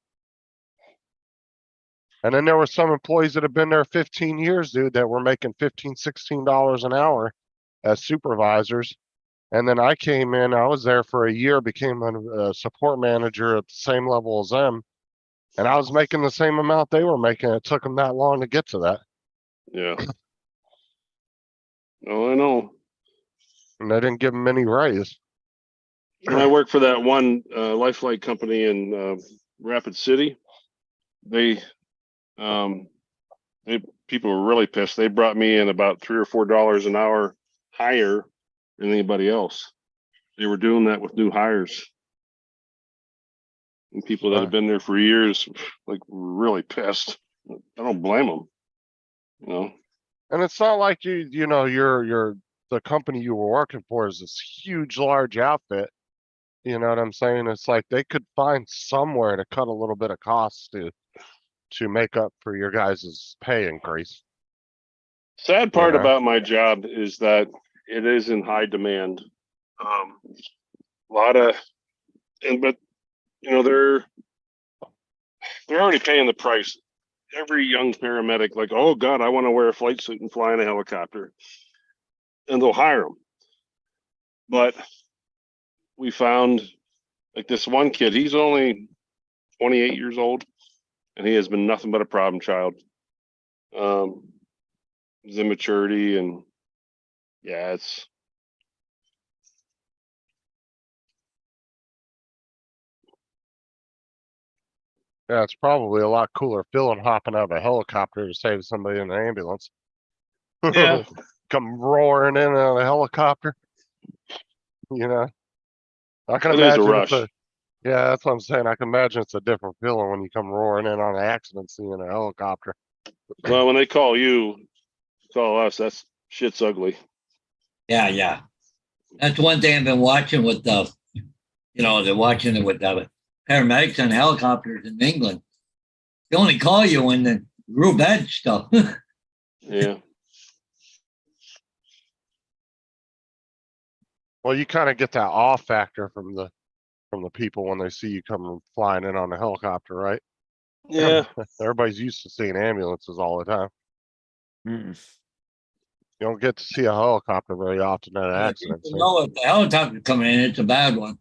And then there were some employees that have been there 15 years, dude, that were making $15, $16 an hour as supervisors. And then I came in, I was there for a year, became a support manager at the same level as them. And I was making the same amount they were making. It took them that long to get to that. Yeah. Oh, I know. And they didn't give them any raise. When I worked for that one Lifeline company in Rapid City, they people were really pissed. They brought me in about $3 or $4 an hour higher than anybody else. They were doing that with new hires. And people that have been there for years, like, really pissed. I don't blame them. You know, And it's not like you know, the company you were working for is this huge, large outfit. You know what I'm saying? It's like they could find somewhere to cut a little bit of costs to make up for your guys' pay increase. sad part Yeah. about my job is that it is in high demand. A lot of, but you know, they're already paying the price. Every young paramedic, like, oh God, I want to wear a flight suit and fly in a helicopter, and they'll hire them. But we found, like, this one kid, he's only 28 years old, and he has been nothing but a problem child. His immaturity, and yeah, it's. Yeah, it's probably a lot cooler feeling hopping out of a helicopter to save somebody in an ambulance. Yeah. Come roaring in on a helicopter. You know, I can It is a imagine rush. yeah, that's what I'm saying. I can imagine it's a different feeling when you come roaring in on an accident scene in a helicopter. Well, when they call you, call us. That's shit's ugly. Yeah, yeah. That's one thing I've been watching with they're watching it with the paramedics and helicopters in England. They only call you when the real bad stuff. Yeah. Well, you kind of get that awe factor from the people when they see you come flying in on a helicopter, right? Yeah. Everybody's used to seeing ambulances all the time. Mm. You don't get to see a helicopter very often at an accident You scene. know, if the helicopter coming in, it's a bad one.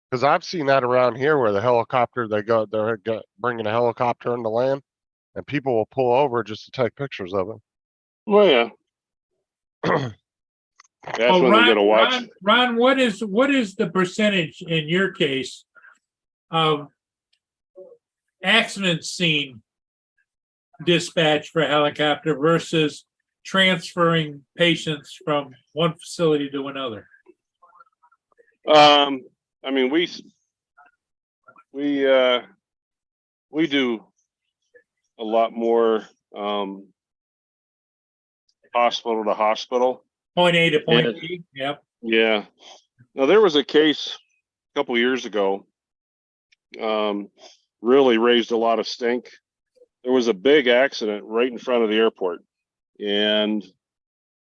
Because I've seen that around here where the helicopter, they're bringing a helicopter into land and people will pull over just to take pictures of it. Well, yeah. That's Oh, when they gotta watch. Ron, what is the percentage in your case of accident scene dispatch for a helicopter versus transferring patients from one facility to another? I mean, we do a lot more hospital to hospital. Point A to point Yeah. B, yep. Yeah. Now, there was a case a couple years ago, really raised a lot of stink. There was a big accident right in front of the airport, and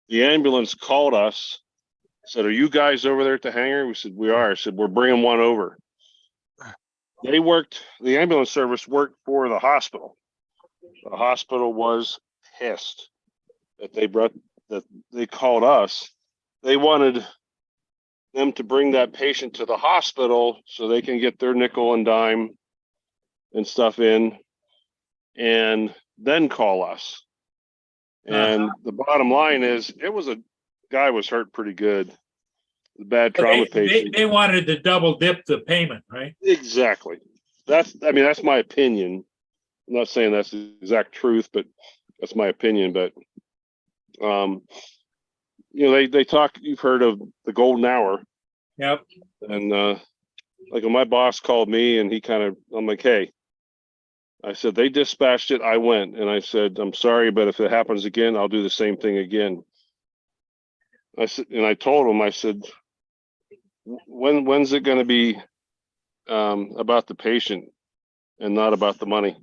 the ambulance called us, said, "Are you guys over there at the hangar?" We said, "We are." I said, "We're bringing one over." The ambulance service worked for the hospital. The hospital was pissed that they called us. They wanted them to bring that patient to the hospital so they can get their nickel and dime and stuff in, and then call us. And the bottom line is, a guy was hurt pretty good. The bad trauma patient. They wanted to double dip the payment, right? Exactly. That's my opinion. I'm not saying that's the exact truth, but that's my opinion. But they talk. You've heard of the golden hour. Yep. And like when my boss called me, and I'm like, "Hey," I said, "they dispatched it. I went," and I said, "I'm sorry, but if it happens again, I'll do the same thing again." I said, and I told him, I said, when's it going to be about the patient and not about the money?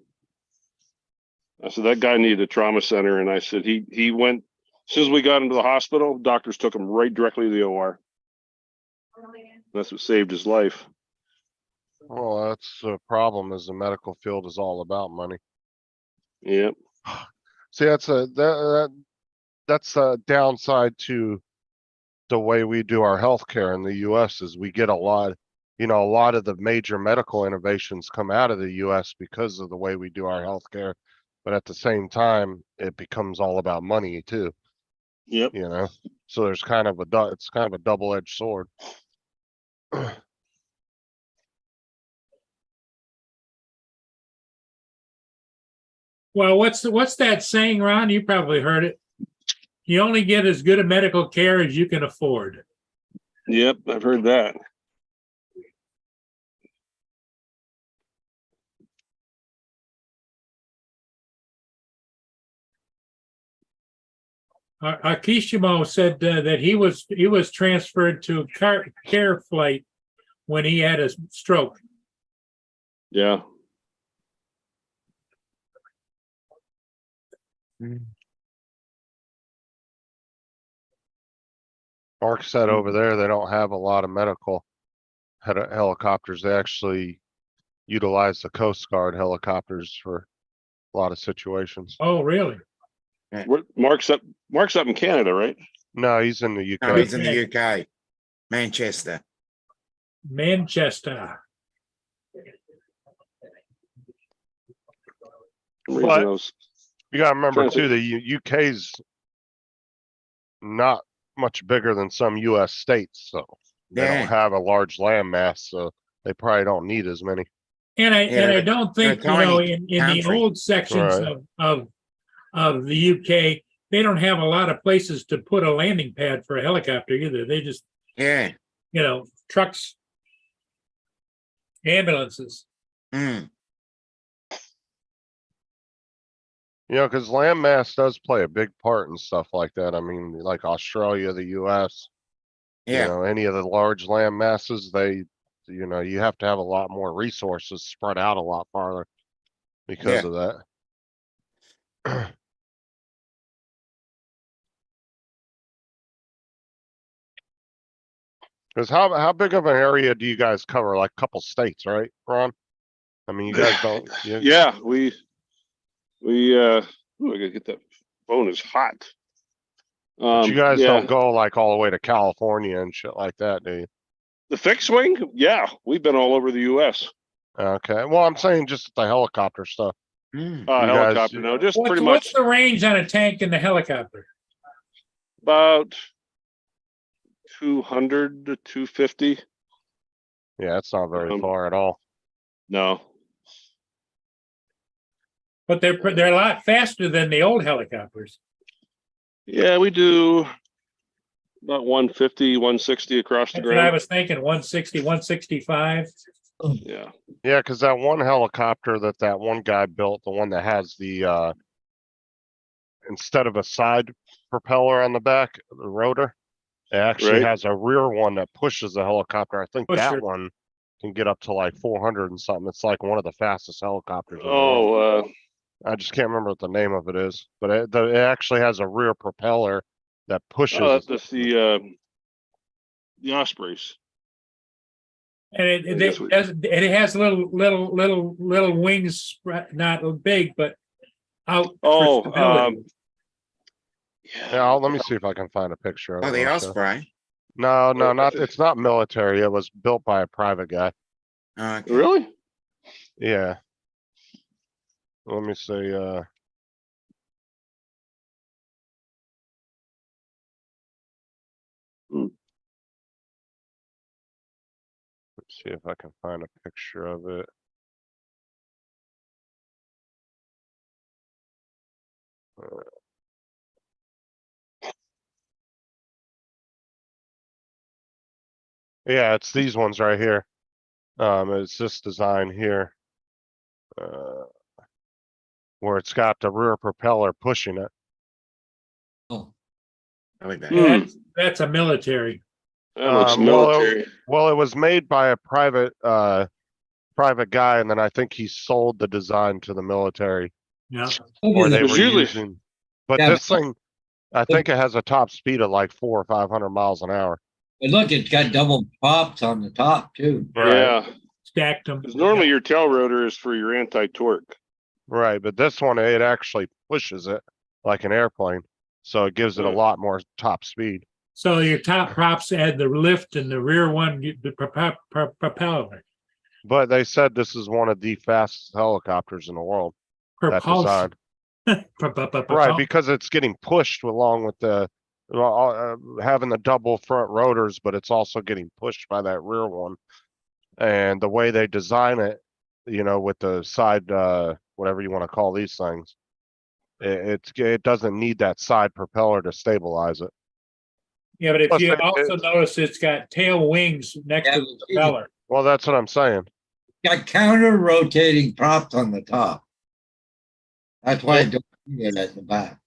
I said, that guy needed a trauma center. And I said, he went, as soon as we got into the hospital, doctors took him right directly to the OR. That's what saved his life. Well, that's the problem, is the medical field is all about money. Yeah. See, that's that that's a downside to the way we do our healthcare in the US is we get a lot, a lot of the major medical innovations come out of the US because of the way we do our healthcare. But at the same time, it becomes all about money too, Yep. So there's it's kind of a double-edged sword. Well, what's that saying, Ron? You probably heard it. You only get as good a medical care as you can afford. Yep, I've heard that. Akishimo said that he was transferred to care flight when he had a stroke. Yeah. Mark said over there, they don't have a lot of medical helicopters. They actually utilize the Coast Guard helicopters for a lot of situations. Oh, really? Mark's up in Canada, right? No, he's in the UK. No, he's in the UK, Manchester. Manchester. For some reason But- I was- You gotta remember Trying to too, the UK's not much bigger than some US states, so they Yeah. don't have a large land mass, so they probably don't need as many. And I Yeah, don't they're think, tiny in the country. old sections Right. of the UK, they don't have a lot of places to put a landing pad for a helicopter either. They just, Yeah. trucks, ambulances. Mm. Because land mass does play a big part in stuff like that. I mean, like Australia, the US, Yeah. any of the large land masses, you have to have a lot more resources spread out a lot farther because Yeah. of that. Because how big of an area do you guys cover? Like a couple states, right, Ron? I mean, you guys don't. Yeah, we I gotta get that phone is hot. But you guys yeah, don't go like all the way to California and shit like that, do you? the fixed wing? Yeah, we've been all over the US. Okay. Well, I'm saying just the helicopter stuff. Mm. You guys- Helicopter, no, just What's pretty much the range on a tank in the helicopter? about 200 to 250. Yeah, it's not very Um, far at all. No. But they're a lot faster than the old helicopters. Yeah, we do about 150, 160 across the That's what I ground. was thinking, 160, 165. Yeah. Yeah, because that one helicopter that one guy built, the one that has the instead of a side propeller on the back, the rotor, it actually Right. has a rear one that pushes the helicopter. I think Pusher. that one can get up to like 400 and something. It's like one of the fastest helicopters in the world. Oh, I just can't remember what the name of it is, but it actually has a rear propeller that pushes. that's the Ospreys. And I it guess it has little wings, not big, but out. for Oh, stability. Yeah, let me see if I can find a picture of Oh, it. the I'll show- Osprey. No, Oh, not. It's not military. It was built by a private guy. Okay. Really? Yeah. Let me see. Hmm. Let's see if I can find a picture of it. Yeah, it's these ones right here. It's this design here. Where it's got the rear propeller pushing it. Oh, I'll be back. Yeah, that's a military. That looks Well, military. Well, it was made by a private guy, and then I think he sold the design to the military, Yeah. or they Because were usually- using. But Yeah, this thing, I think it has a top speed of like 400 or 500 miles an hour. but look, it's got double props on the top too. Yeah, Stacked them. because normally your tail rotor is for your anti-torque. Right, but this one, it actually pushes it like an airplane. So it gives it a Hmm. lot more top speed. So your top props had the lift and the rear one, the propeller. But they said this is one of the fastest helicopters in the world. That design. Propulsion. Right, because it's getting pushed along with the having the double front rotors, but it's also getting pushed by that rear one. And the way they design it, you know, with the side, whatever you want to call these things, it doesn't need that side propeller to stabilize it. Yeah, but if Plus, you also notice it's got tail wings next Yeah, to the propeller. Well, that's what I'm saying. Got counter rotating props on the top. That's why I don't see it at the back.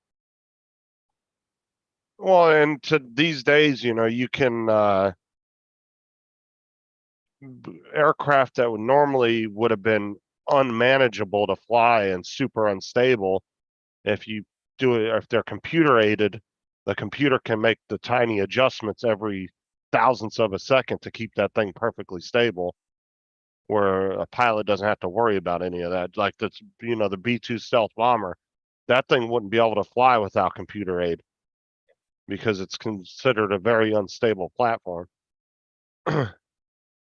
Well, and to these days, you know, you can aircraft that would normally would have been unmanageable to fly and super unstable. If you do it, if they're computer aided, the computer can make the tiny adjustments every thousandths of a second to keep that thing perfectly stable, where a pilot doesn't have to worry about any of that. Like that's, you know, the B-2 stealth bomber, that thing wouldn't be able to fly without computer aid because it's considered a very unstable platform.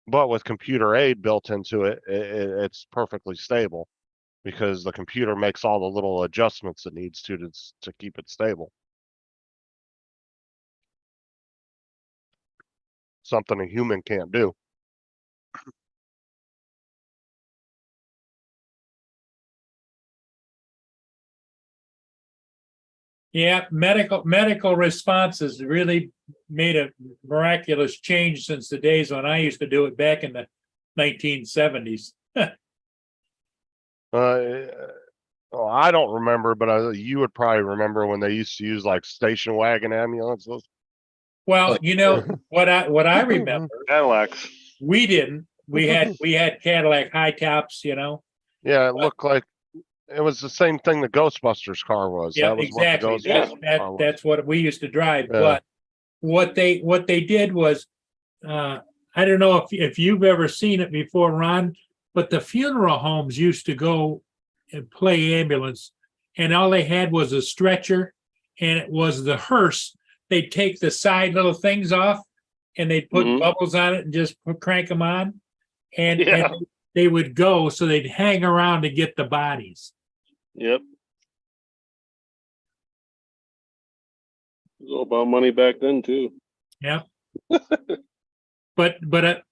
But with computer aid built into it, it's perfectly stable because the computer makes all the little adjustments it needs to keep it stable. Something a human can't do. Yeah, medical responses really made a miraculous change since the days when I used to do it back in the 1970s. Well, I don't remember, but you would probably remember when they used to use like station wagon ambulances. Well, you know what I remember, Cadillacs. we didn't. We had Cadillac high tops, you know. Yeah, it looked like it was the same thing the Ghostbusters car was. Yeah, That was exactly. what the Ghostbusters car was. That's what we used to drive. Yeah. But what they did was, I don't know if you've ever seen it before, Ron, but the funeral homes used to go and play ambulance, and all they had was a stretcher, and it was the hearse. They'd take the side little things off, and they'd put Mhm. bubbles on it and just crank them on, and Yeah. they would go. So they'd hang around to get the bodies. Yep. It was all about money back then too. Yeah. But the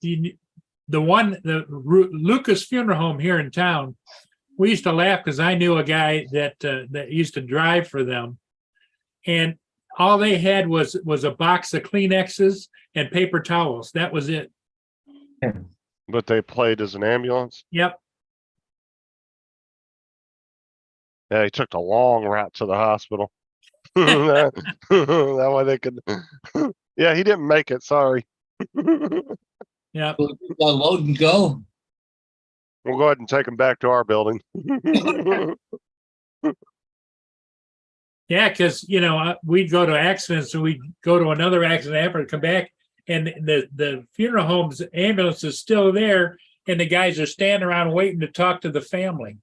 Lucas Funeral Home here in town, we used to laugh because I knew a guy that used to drive for them, and all they had was a box of Kleenexes and paper towels. That was it. But they played as an ambulance. Yep. Yeah, he took the long route to the hospital. that way they could. Yeah, he didn't make it. Sorry. Yep. Load and go. We'll go ahead and take him back to our building. Yeah, because you know we'd go to accidents and we'd go to another accident after and come back, and the funeral home's ambulance is still there, and the guys are standing around waiting to talk to the family.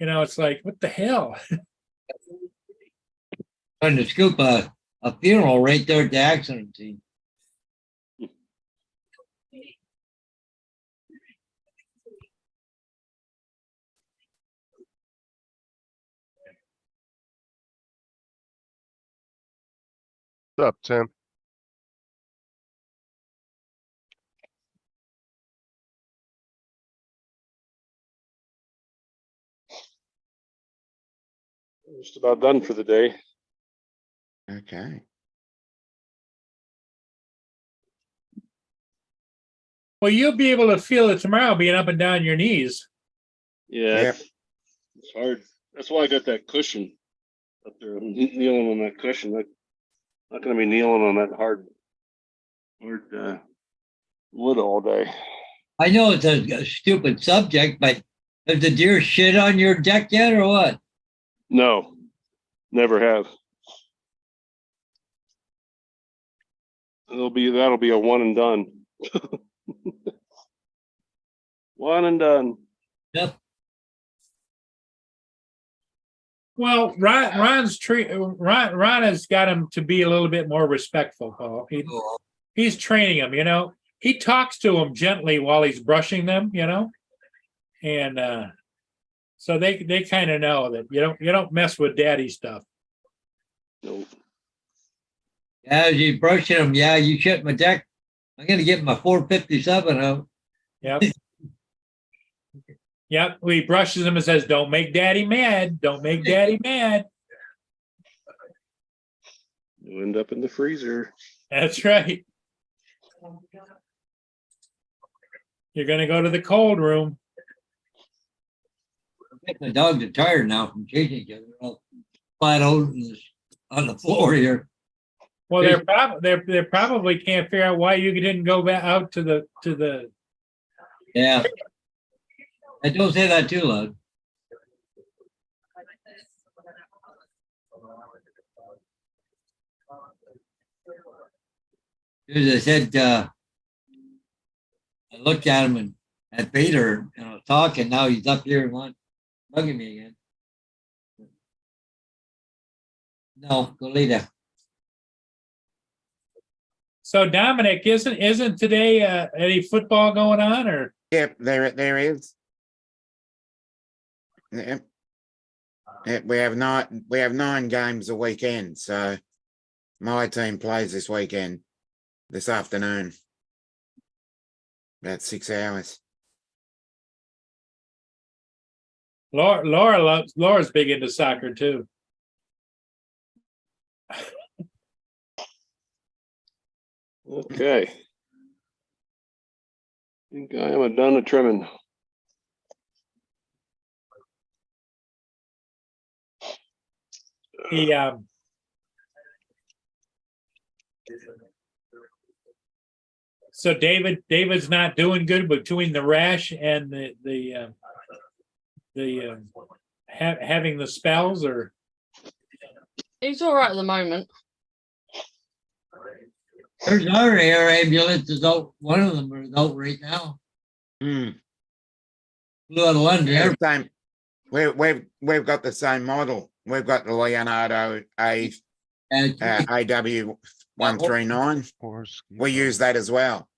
You know, it's like, what the hell? Trying to scoop a funeral right there at the accident scene. What's up, Tim? Just about done for the day. Okay. Well, you'll be able to feel it tomorrow being up and down your knees. Yeah, Yep. it's hard. That's why I got that cushion up there. I'm kneeling on that cushion. I'm not gonna be kneeling on that hard wood all day. I know it's a stupid subject, but has the deer shit on your deck yet or what? No, never have. That'll be a one and done. One and done. Yep. Well, Ron has got him to be a little bit more respectful, Paul. He's training him, you know. He talks to him gently while he's brushing them, you know. And so they kind of know that you don't mess with daddy stuff. No. As you brushing them, yeah, you shut my deck. I'm gonna get my 457 out. Yep. Yep. He brushes him and says, "Don't make daddy mad. Don't make daddy mad." You end up in the freezer. That's right. You're gonna go to the cold room. My dogs are tired now from chasing each other. All flat out on the floor here. Well, they probably can't figure out why you didn't go back out to the. Yeah. I don't say that too loud. As I said, I looked at him and at Peter and I was talking. Now he's up here and bugging me again. No, go lay down. So Dominic, isn't today any football going on or? Yep, there is. Yep. Yep, we have 9 games a weekend, so my team plays this weekend, this afternoon. About 6 hours. Laura's big into soccer too. Okay. I think I am done a trimming. So David's not doing good between the rash and having the spells, or He's all right at the moment. There's our air ambulances out. One of them is out right now. Hmm. Flew out of London. Yeah, same. We've got the same model. We've got the Leonardo A AW 139. We use that as well.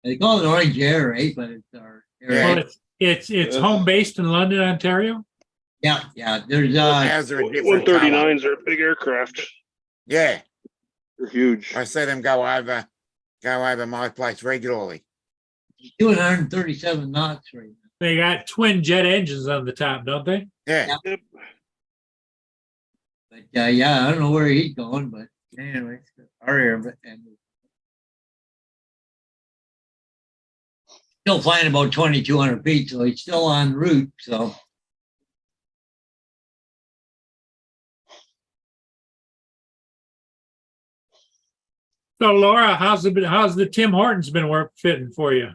They call it orange air, right? But it's our air. Yeah. well, it's home based in London, Ontario. Yeah. There's Ours are a different colour. 139s are big aircraft. Yeah, They're huge. I see them go over my place regularly. 237 knots right now. They got twin jet engines on the top, don't they? Yeah. Yep. But yeah, I don't know where he's going, but anyway, our air and still flying about 2,200 feet, so he's still en route. So So Laura, how's the Tim Hortons been fitting for you?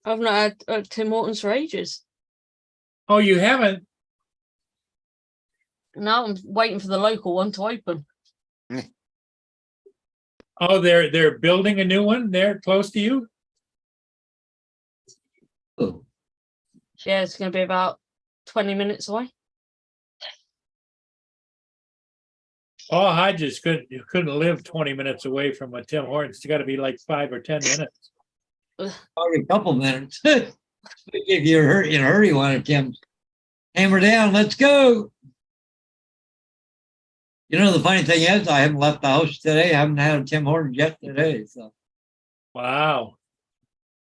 I've not had Tim Hortons for ages. Oh, you haven't? Now I'm waiting for the local one to open. Oh, they're building a new one there close to you? oh, Yeah, it's going to be about 20 minutes away. Oh, I just couldn't live 20 minutes away from a Tim Hortons. It's got to be like 5 or 10 minutes. probably a couple minutes. If you're in a hurry, one of Tim's hammer down, let's go. You know, the funny thing is, I haven't left the house today. I haven't had a Tim Hortons yet today. So Wow.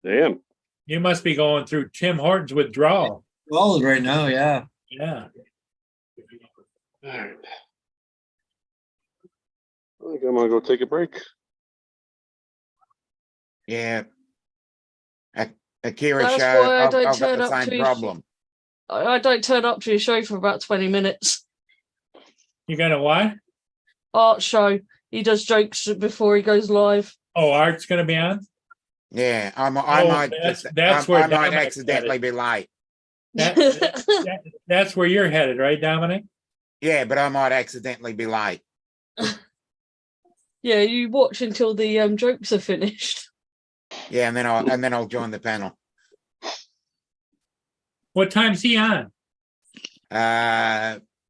Damn. You must be going through Tim Hortons withdrawal. well, right now, yeah. Yeah. All right. I think I'm gonna go take a break. Yeah. Akira That's show, why I I've don't got turn the up same to- problem. I don't turn up to your show for about 20 minutes. You got a what? Art show. He does jokes before he goes live. Oh, Art's going to be on? Yeah, I Oh, might that's where I might Dominic's accidentally be late. That's where you're headed, right, Dominic? Yeah, but I might accidentally be late. Yeah, you watch until the jokes are finished. Yeah, and then I'll join the panel. What time's he on?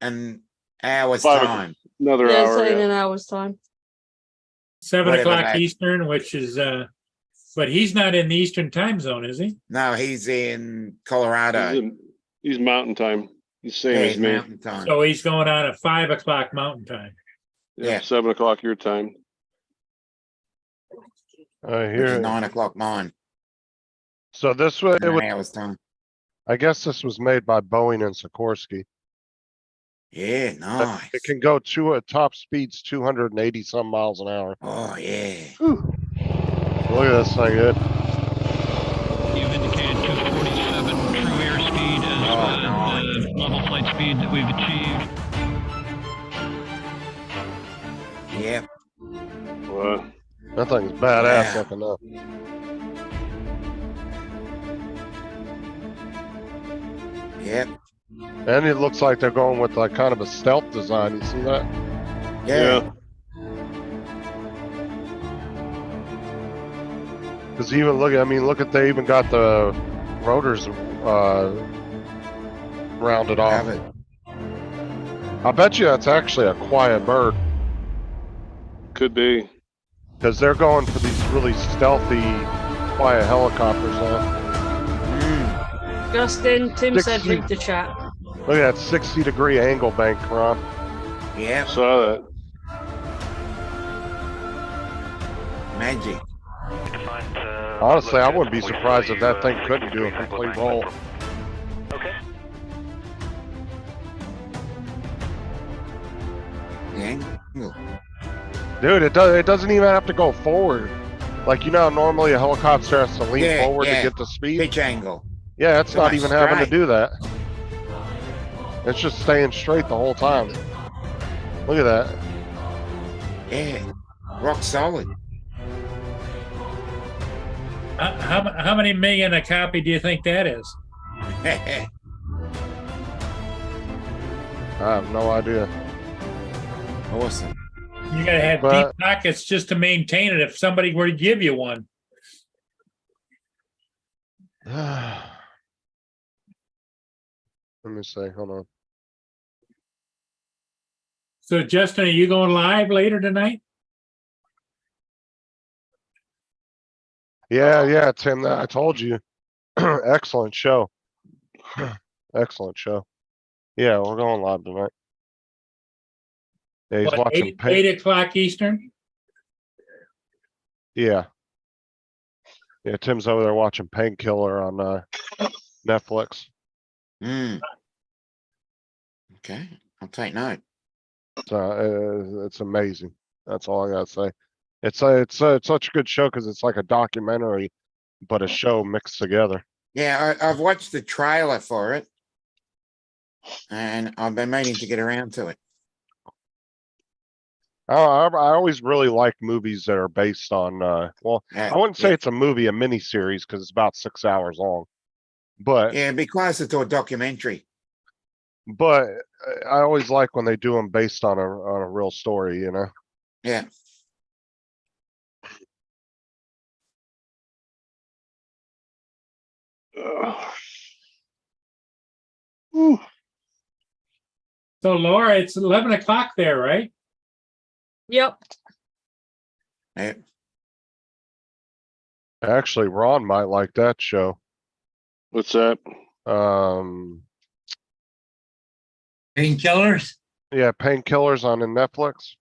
an hour's 5 time. Another Yeah, hour. say in Yeah. an hour's time. 7 o'clock that- Eastern, which is, but he's not in the Eastern time zone, is he? No, he's in Colorado. He's mountain time. He's same Yeah, as he's me. mountain time. So he's going on at 5 o'clock Mountain Time. Yeah. 7 o'clock your time. Which is Here, 9 o'clock mine. so this way, In an hour's time. I guess this was made by Boeing and Sikorsky. Yeah, nice. It can go to a top speeds 280 some miles an hour. Oh, yeah. Look at this thing, dude. You've indicated 247 true airspeed as the level flight speed that we've achieved. Yep. That thing's badass Yeah. looking up. Yep. And it looks like they're going with like kind of a stealth design. You see that? Yeah. Because even look, I mean, look at they even got the rotors rounded off. Have it. I bet you that's actually a quiet bird Could be. because they're going for these really stealthy, quiet helicopters. Huh? Mm. Justin, Tim said 60. read the chat. Look at that 60-degree angle bank, Ron. Yep. Saw that. Magic. Honestly, I wouldn't be surprised if that thing couldn't do a complete roll. Yeah. Dude, it doesn't even have to go forward. Like, you know, how normally a helicopter has to lean Yeah, forward yeah. to get the speed. Pitch angle. Yeah, it's not Nice even having to strike. do that. It's just staying straight the whole time. Look at that. Yeah. Rock solid. How many million a copy do you think that is? I have no idea. Awesome. You gotta have But- deep pockets just to maintain it if somebody were to give you one. Let me see. Hold on. So Justin, are you going live later tonight? Yeah, Tim. I told you. Excellent show. Excellent show. Yeah, we're going live tonight. Yeah, he's What, watching. 8 o'clock Eastern? Yeah. Yeah, Tim's over there watching Painkiller on Netflix. Mm. Okay. I'll take note. It's amazing. That's all I gotta say. It's such a good show because it's like a documentary, but a show mixed together. Yeah, I've watched the trailer for it. And I've been meaning to get around to it. I always really like movies that are based on. Well, I wouldn't say yeah. it's a movie, a mini series, because it's about 6 hours long. But Yeah, it'd be closer to a documentary. but I always like when they do them based on a real story. You know. Yeah. Whew. So Laura, it's 11 o'clock there, right? Yep. Yeah. Actually, Ron might like that show. What's that? Painkillers? Yeah, Painkillers on Netflix.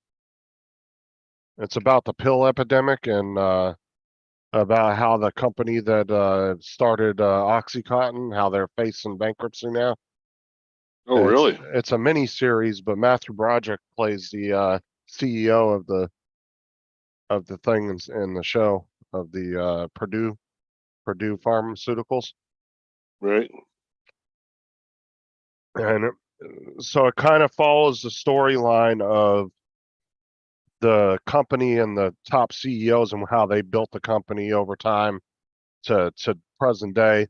It's about the pill epidemic and about how the company that started OxyContin, how they're facing bankruptcy now. Oh, It's- really? It's a mini series, but Matthew Broderick plays the CEO of the thing in the show of the Purdue Pharmaceuticals. Right. And so it kind of follows the storyline of the company and the top CEOs and how they built the company over time to present day.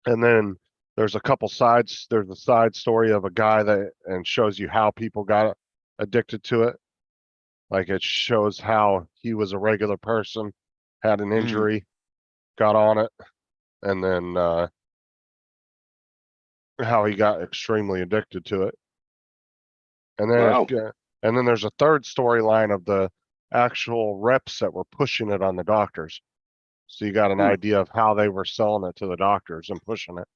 And then there's a couple sides. There's a side story of a guy that and shows you how people got addicted to it. Like it shows how he was a regular person, had an injury, got on it, and then how he got extremely addicted to it. And then, Wow. and then there's a third storyline of the actual reps that were pushing it on the doctors. So you got an idea of how they were selling it to the doctors and pushing it.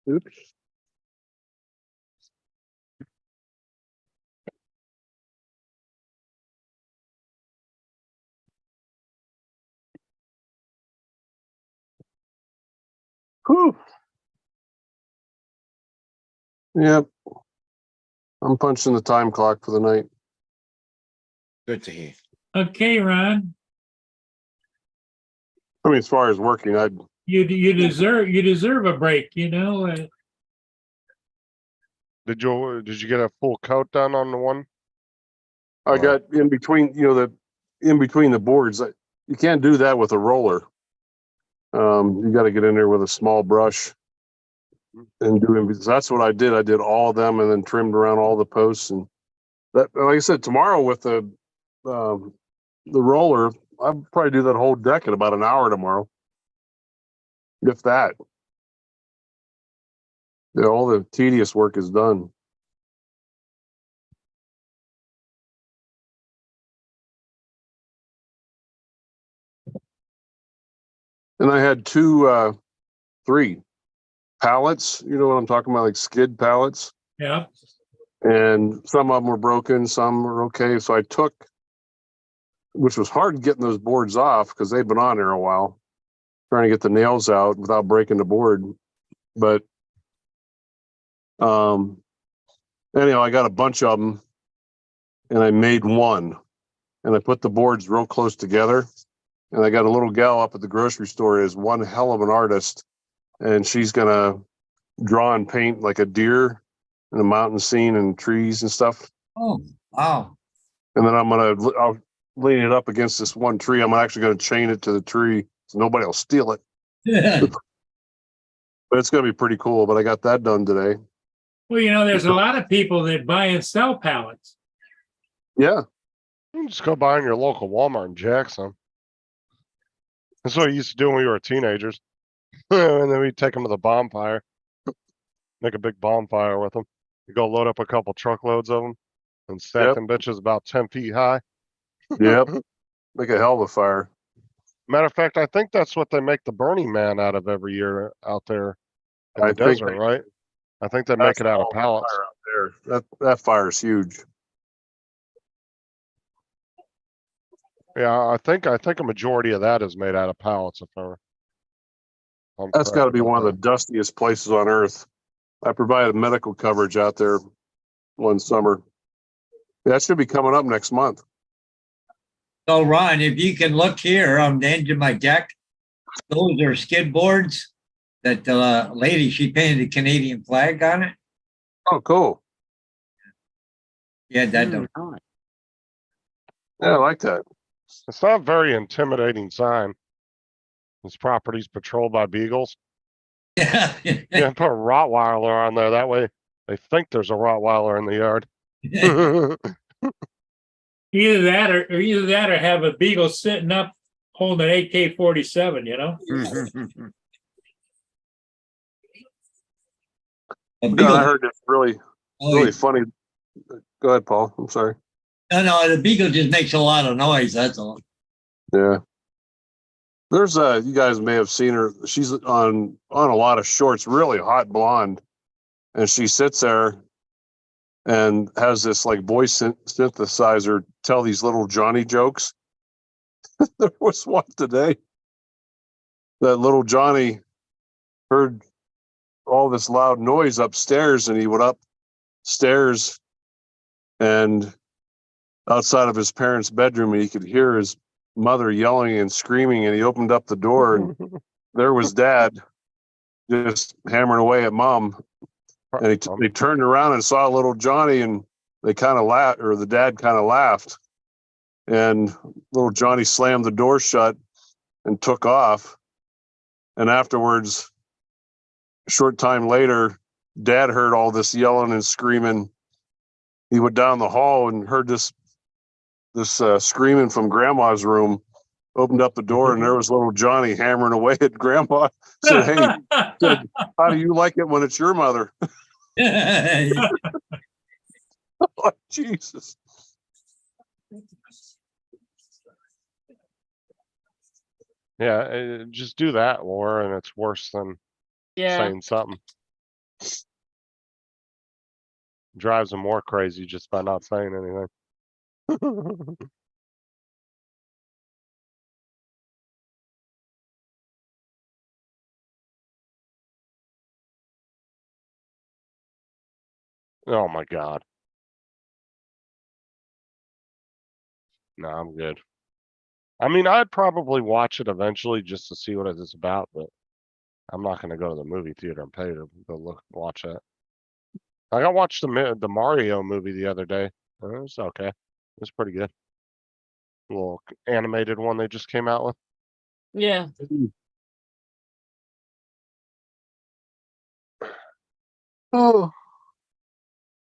Oops. Whew. Yep. I'm punching the time clock for the night. Good to hear. Okay, Ron, I mean, as far as working, you deserve a break, you know? Did you get a full coat done on the one? I got in between, in between the boards. You can't do that with a roller. You got to get in there with a small brush and do it. That's what I did. I did all of them and then trimmed around all the posts. And that, like I said, tomorrow with the roller, I'll probably do that whole deck in about an hour tomorrow. If that. Yeah, all the tedious work is done. And I had three pallets, you know what I'm talking about, like skid pallets. Yeah. And some of them were broken, some were okay. So I took, which was hard getting those boards off because they've been on there a while, trying to get the nails out without breaking the board. But anyhow, I got a bunch of them and I made one and I put the boards real close together. And I got a little gal up at the grocery store is one hell of an artist. And she's going to draw and paint like a deer and a mountain scene and trees and stuff. Oh, wow. And then I'll lean it up against this one tree. I'm actually going to chain it to the tree so nobody will steal it. But it's going to be pretty cool. But I got that done today. Well, you know, there's a lot of people that buy and sell pallets. Yeah. You can just go buy in your local Walmart and jack some. That's what we used to do when we were teenagers. And then we'd take them to the bonfire, make a big bonfire with them. You go load up a couple truckloads of them and stack them bitches about 10 feet high. Yep. Make a hell of a fire. Matter of fact, I think that's what they make the Burning Man out of every year out there in I the think desert, right? I think they make it out of pallets. Out there. That fire is huge. Yeah, I think a majority of that is made out of pallets. That's got to be one of the dustiest places on earth. I provided medical coverage out there one summer. That should be coming up next month. So Ron, if you can look here on the end of my deck, those are skid boards that the lady, she painted a Canadian flag on it. Oh, cool. Yeah, that. Yeah, I like that. It's not a very intimidating sign. This property's patrolled by beagles. Yeah. Yeah, put a Rottweiler on there. That way they think there's a Rottweiler in the yard. Either that or have a beagle sitting up holding an AK-47, you know? God, I heard this really funny. Go ahead, Paul. I'm sorry. No, the beagle just makes a lot of noise. That's all. Yeah. There's you guys may have seen her. She's on a lot of shorts, really hot blonde. And she sits there and has this like voice synthesizer tell these little Johnny jokes. There was one today that little Johnny heard all this loud noise upstairs and he went upstairs and outside of his parents' bedroom and he could hear his mother yelling and screaming and he opened up the door and there was dad just hammering away at mom and they turned around and saw little Johnny and they kind of laughed, or the dad kind of laughed, and little Johnny slammed the door shut and took off. And afterwards, a short time later, dad heard all this yelling and screaming. He went down the hall and heard this this screaming from grandma's room. Opened up the door and there was little Johnny hammering away at grandma. Said, "Hey, said, how do you like it when it's your mother?" Oh, Jesus. Yeah, just do that, Laura, and it's worse than Yeah. saying something. Drives them more crazy just by not saying anything. Oh my God. No, I'm good. I mean, I'd probably watch it eventually just to see what it is about, but I'm not gonna go to the movie theater and pay to go watch that. Like, I watched the Mario movie the other day. It was okay. It was pretty good. Little animated one they just came out with. Yeah. Oh,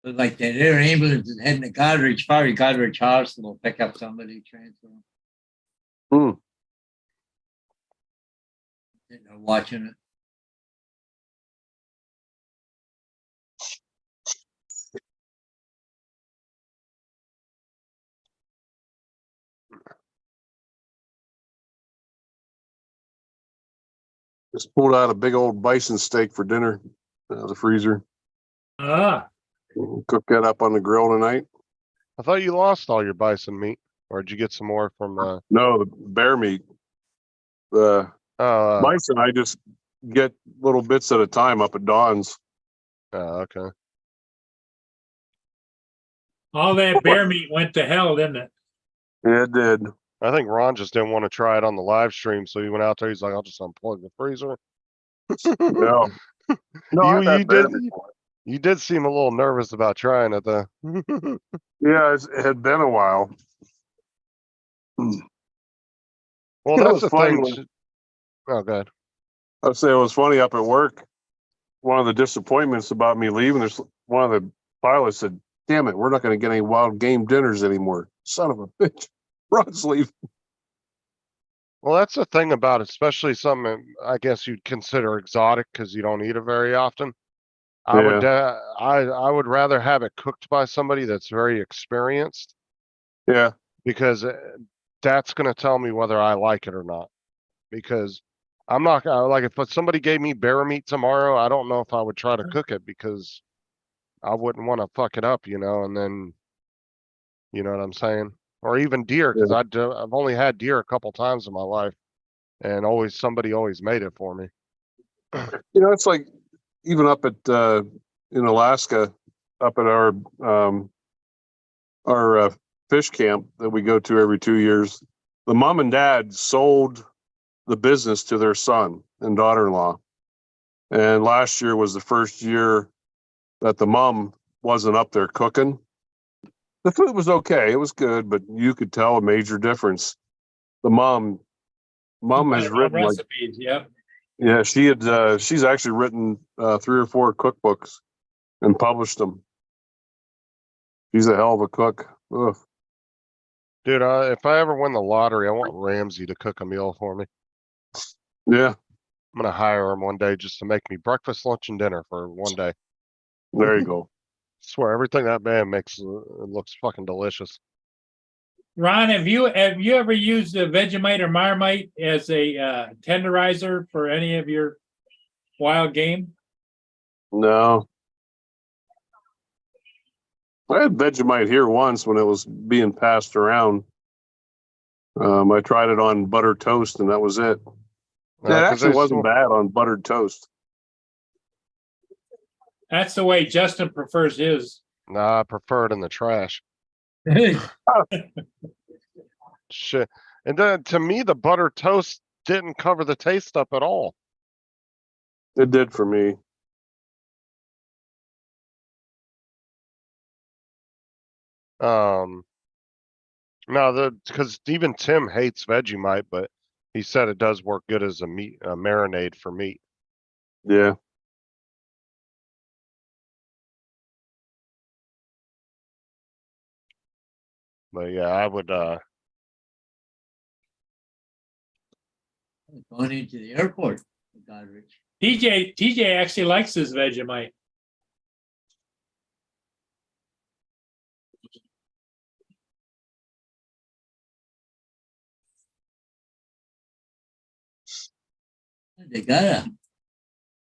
Look like they're an ambulance is heading to Godrich, probably Godrich Hospital, pick up somebody, transfer them. Hmm. Sitting there watching it. just pulled out a big old bison steak for dinner out of the freezer. Cook that up on the grill tonight. I thought you lost all your bison meat, or did you get some more from No, the bear meat. The bison, I just get little bits at a time up at Dawn's. okay. All that bear meat went to hell, didn't it? Yeah, it did. I think Ron just didn't want to try it on the live stream, so he went out there. He's like, "I'll just unplug the freezer." No, no, I've you had bear did. before. You did seem a little nervous about trying it, though. Yeah, it had been a while. Well, It that's was the funny thing. when- Oh, good. I'd say it was funny up at work. One of the disappointments about me leaving is one of the pilots said, "Damn it, we're not going to get any wild game dinners anymore." Son of a bitch. Ron's leaving. Well, that's the thing about it, especially something I guess you'd consider exotic because you don't eat it very often. I would, I would rather have it cooked by somebody that's very experienced Yeah. because that's going to tell me whether I like it or not. Because I'm not gonna like if somebody gave me bear meat tomorrow, I don't know if I would try to cook it because I wouldn't want to fuck it up, and then, you know what I'm saying? Or even deer, because I've only had deer a couple times in my life, and somebody always made it for me. It's like even up at in Alaska, up at our fish camp that we go to every 2 years, the mom and dad sold the business to their son and daughter-in-law. And last year was the first year that the mom wasn't up there cooking. The food was okay. It was good, but you could tell a major difference. The mom has written recipes. Yep. Yeah, she's actually written 3 or 4 cookbooks and published them. She's a hell of a cook. Ugh. Dude, if I ever win the lottery, I want Ramsey to cook a meal for me. Yeah, I'm gonna hire him one day just to make me breakfast, lunch, and dinner for one day. there you go. Swear, everything that man makes it looks fucking delicious. Ron, have you ever used a Vegemite or Marmite as a tenderizer for any of your wild game? No. I had Vegemite here once when it was being passed around. I tried it on buttered toast and that was it. It actually wasn't bad on buttered toast. That's the way Justin prefers his. Nah, I prefer it in the trash. Shit. And then to me, the buttered toast didn't cover the taste up at all. It did for me. No, because even Tim hates Vegemite, but he said it does work good as a marinade for meat. Yeah. But yeah, I would, Going into the airport, Godrich. TJ actually likes his Vegemite. They got a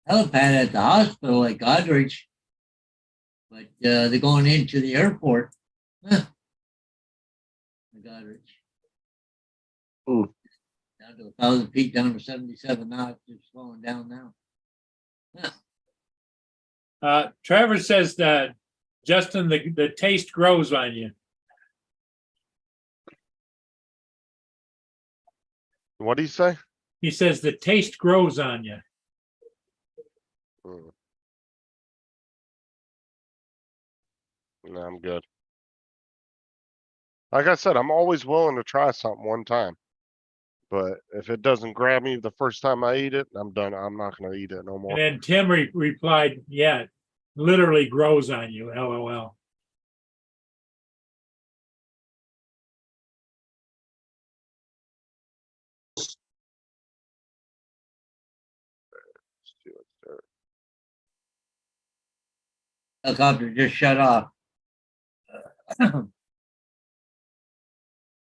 helipad at the hospital at Godrich, but they're going into the airport. Huh. Godrich. Hmm. Down to 1,000 feet, down to 77 knots, just slowing down now. Trevor says that, Justin, the taste grows on you. what do you say? He says the taste grows on you. Hmm. No, I'm good. Like I said, I'm always willing to try something one time. But if it doesn't grab me the first time I eat it, I'm done. I'm not gonna eat it no more. And then Tim replied, yeah, literally grows on you, LOL. Helicopter just shut off.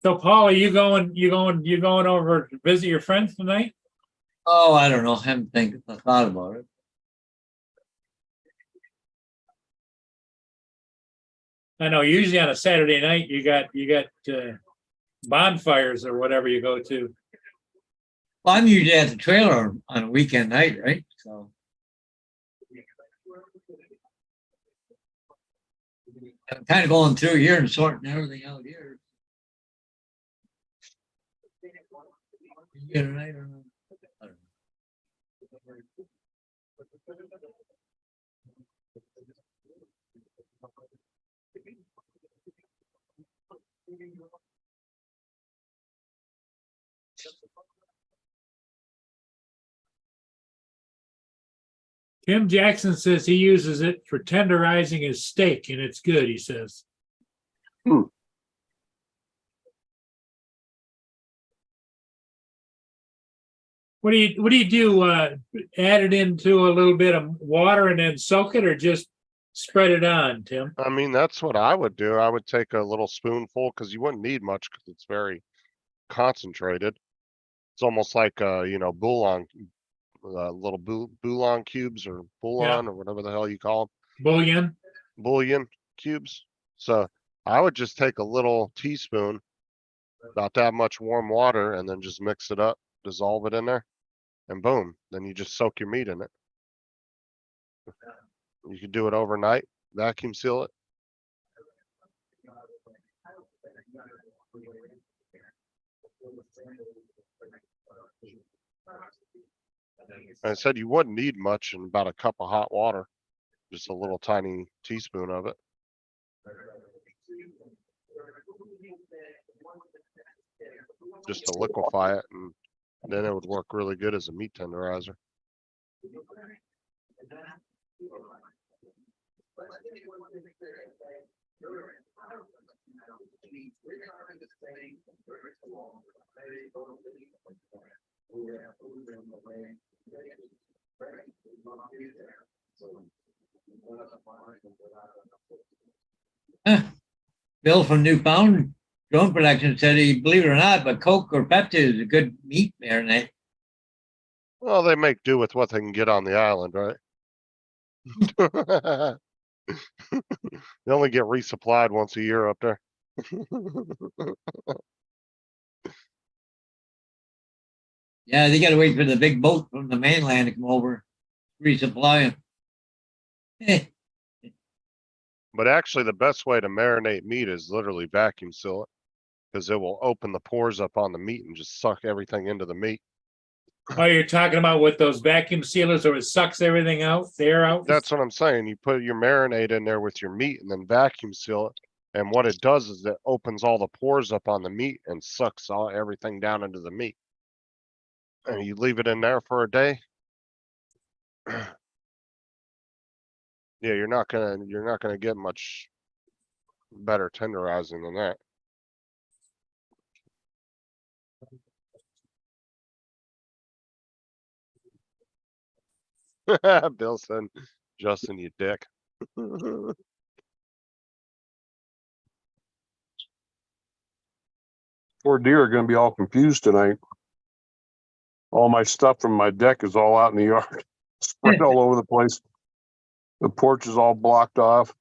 So Paul, are you going over to visit your friends tonight? Oh, I don't know. I haven't thought about it. I know usually on a Saturday night, you got bonfires or whatever you go to. Well, I'm usually at the trailer on a weekend night, right? So I'm kind of going through here and sorting everything out here. You get it right or not? I don't know. Tim Jackson says he uses it for tenderizing his steak and it's good, he says. Hmm. What do you do? Add it into a little bit of water and then soak it, or just spread it on, Tim? I mean, that's what I would do. I would take a little spoonful because you wouldn't need much because it's very concentrated. It's almost like bouillon, little bouillon cubes or bouillon or whatever the hell you call Bouillon. them, bouillon cubes. So I would just take a little teaspoon, about that much warm water, and then just mix it up, dissolve it in there, and boom, then you just soak your meat in it. You could do it overnight, vacuum seal it. I said you wouldn't need much in about a cup of hot water, just a little tiny teaspoon of it. Just to liquefy it, and then it would work really good as a meat tenderizer. Bill from Newfound Drone Production said he, believe it or not, but Coke or Pepsi is a good meat marinade. Well, they make do with what they can get on the island, right? They only get resupplied once a year up there. Yeah, they got to wait for the big boat from the mainland to come over, resupply them. But actually, the best way to marinate meat is literally vacuum seal it, because it will open the pores up on the meat and just suck everything into the meat. Oh, you're talking about with those vacuum sealers, or it sucks everything out, the air out? That's what I'm saying. You put your marinade in there with your meat and then vacuum seal it. And what it does is it opens all the pores up on the meat and sucks everything down into the meat. And you leave it in there for a day. Yeah, you're not gonna get much better tenderizing than that. Bill said, Justin, you dick. Poor deer are gonna be all confused tonight. All my stuff from my deck is all out in the yard, spread all over the place. The porch is all blocked off.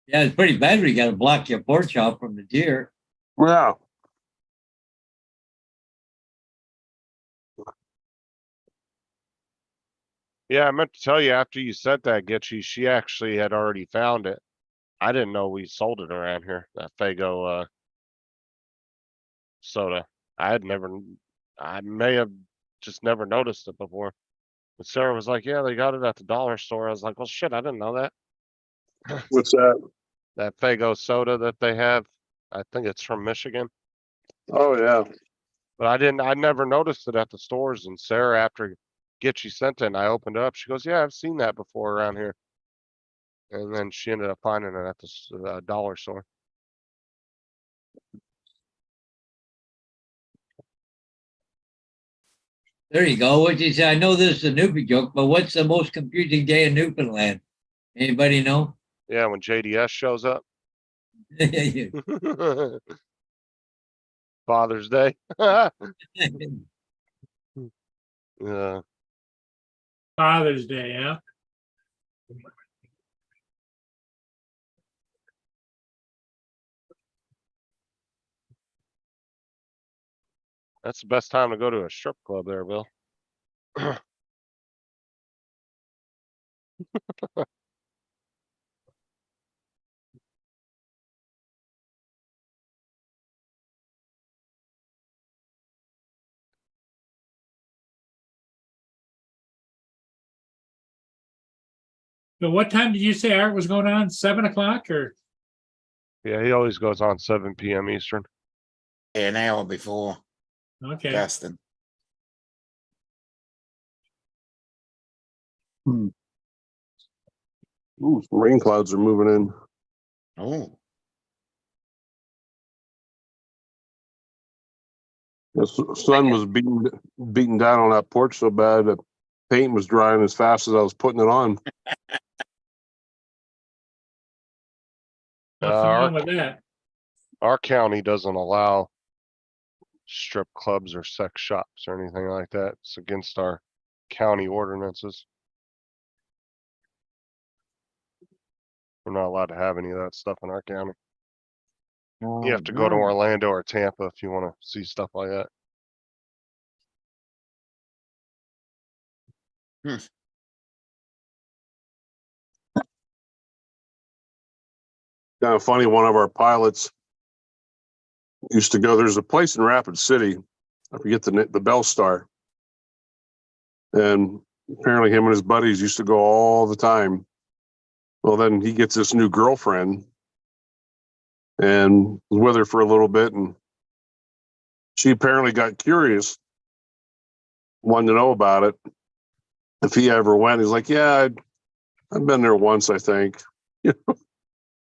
Yeah, it's pretty bad when you gotta block your porch off from the deer. Yeah. Yeah, I meant to tell you after you said that, Gitchy, she actually had already found it. I didn't know we sold it around here, that Fago, soda. I may have just never noticed it before. But Sarah was like, yeah, they got it at the dollar store. I was like, well, shit, I didn't know that. What's that? That Fago soda that they have, I think it's from Michigan. Oh, yeah. But I never noticed it at the stores. And Sarah, after Gitchy sent it and I opened it up, she goes, yeah, I've seen that before around here. And then she ended up finding it at the dollar store. There you go. What you say? I know this is a Newbie joke, but what's the most confusing day in Newfoundland? Anybody know? Yeah, when JDS shows up. Father's Day. Yeah. Father's Day, yeah. That's the best time to go to a strip club there, Bill. But what time did you say Art was going on? 7 o'clock or? Yeah, he always goes on 7 PM Eastern. Yeah, an hour before Okay. Dustin. Ooh, some rain clouds are moving in. Oh, The sun was beating down on that porch so bad that paint was drying as fast as I was putting it on. Nothing wrong with that. Our county doesn't allow strip clubs or sex shops or anything like that. It's against our county ordinances. We're not allowed to have any of that stuff in our county. You have to go to Orlando or Tampa if you want to see stuff like that. Kind of funny, one of our pilots used to go, there's a place in Rapid City, I forget the Bell Star. And apparently him and his buddies used to go all the time. Well, then he gets this new girlfriend and was with her for a little bit, and she apparently got curious, wanted to know about it. If he ever went, he's like, yeah, I've been there once, I think.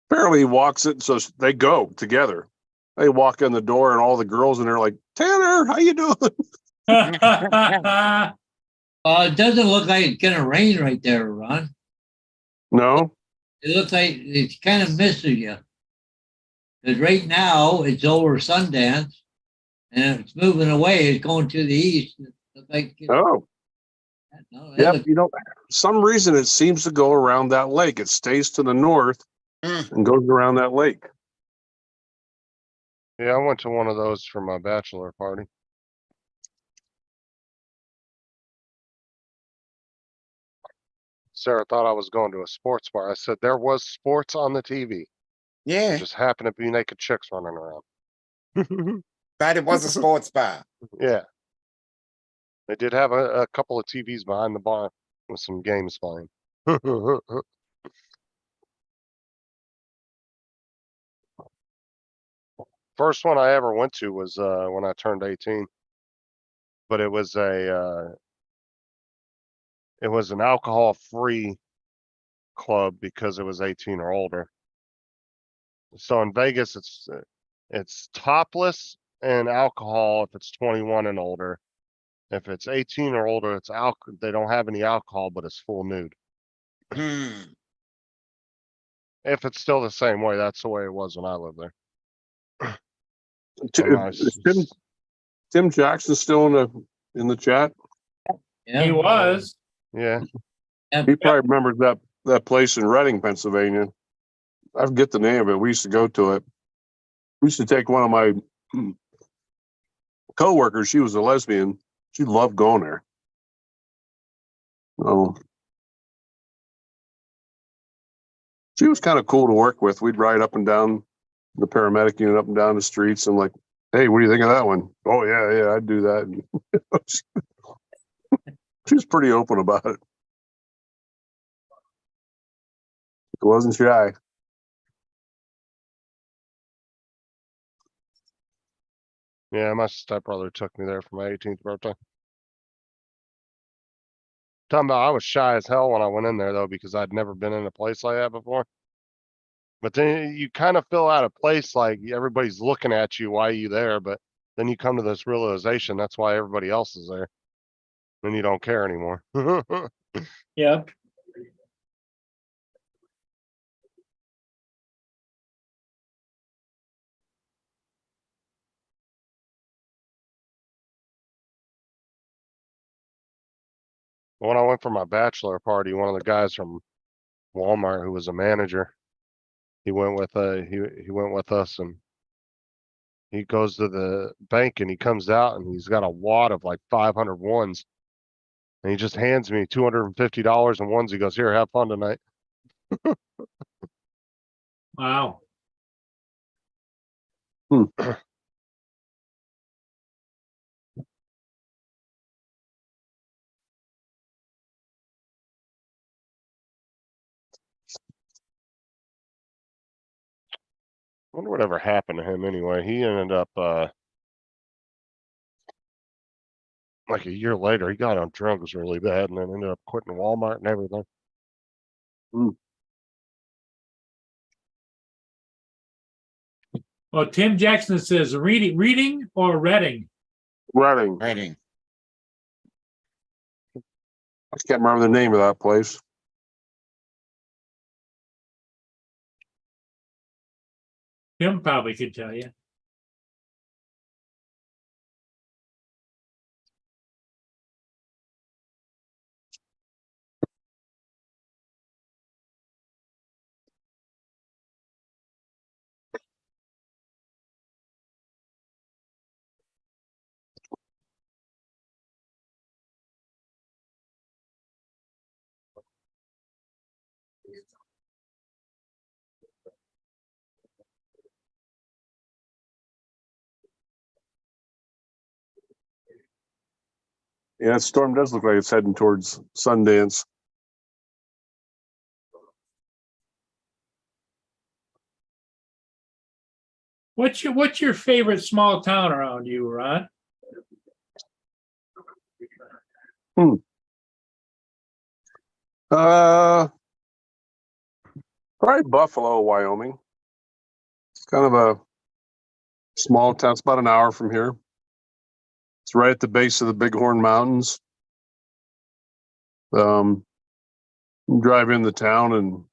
Apparently he walks it, so they go together. They walk in the door and all the girls in there are like, Tanner, how you doing? It doesn't look like it's gonna rain right there, Ron. No? It looks like it's kind of missing you. Because right now it's over Sundance and it's moving away. It's going to the east. It looks like Oh, no, yeah. Some reason it seems to go around that lake. It stays to the north and goes around that lake. Yeah, I went to one of those for my bachelor party. Sarah thought I was going to a sports bar. I said there was sports on the TV. yeah, It just happened to be naked chicks running around. but it was a sports bar. Yeah. They did have a couple of TVs behind the bar with some games playing. First one I ever went to was when I turned 18. But it was an alcohol-free club because it was 18 or older. So in Vegas, it's topless and alcohol if it's 21 and older. If it's 18 or older, it's they don't have any alcohol, but it's full nude. Hmm. If it's still the same way, that's the way it was when I lived there. T- I'm not- is Tim Jackson still in the chat? Yeah. He was. Yeah, He probably remembers that place in Reading, Pennsylvania. I forget the name of it. We used to go to it. We used to take one of my coworkers. She was a lesbian. She loved going there. Oh, she was kind of cool to work with. We'd ride up and down the paramedic unit, up and down the streets, and like, hey, what do you think of that one? Oh yeah, I'd do that. She was pretty open about it. It wasn't shy. yeah, my stepbrother took me there for my 18th birthday. Talking about I was shy as hell when I went in there though, because I'd never been in a place like that before. But then you kind of feel out of place, like everybody's looking at you, why are you there? But then you come to this realization, that's why everybody else is there. Then you don't care anymore. Yep. When I went for my bachelor party, one of the guys from Walmart who was a manager, he went with he went with us, and he goes to the bank and he comes out and he's got a wad of like 500 ones. And he just hands me $250 in ones. He goes, here, have fun tonight. Wow. Wonder whatever happened to him anyway. He ended up like a year later, he got on drugs really bad and then ended up quitting Walmart and everything. Well, Tim Jackson says reading or Reading? Reading. Rating. I can't remember the name of that place. Tim probably could tell you. Yeah, that storm does look like it's heading towards Sundance. What's your favorite small town around you, Ron? Probably Buffalo, Wyoming. It's kind of a small town. It's about an hour from here. It's right at the base of the Bighorn Mountains. You drive in the town, and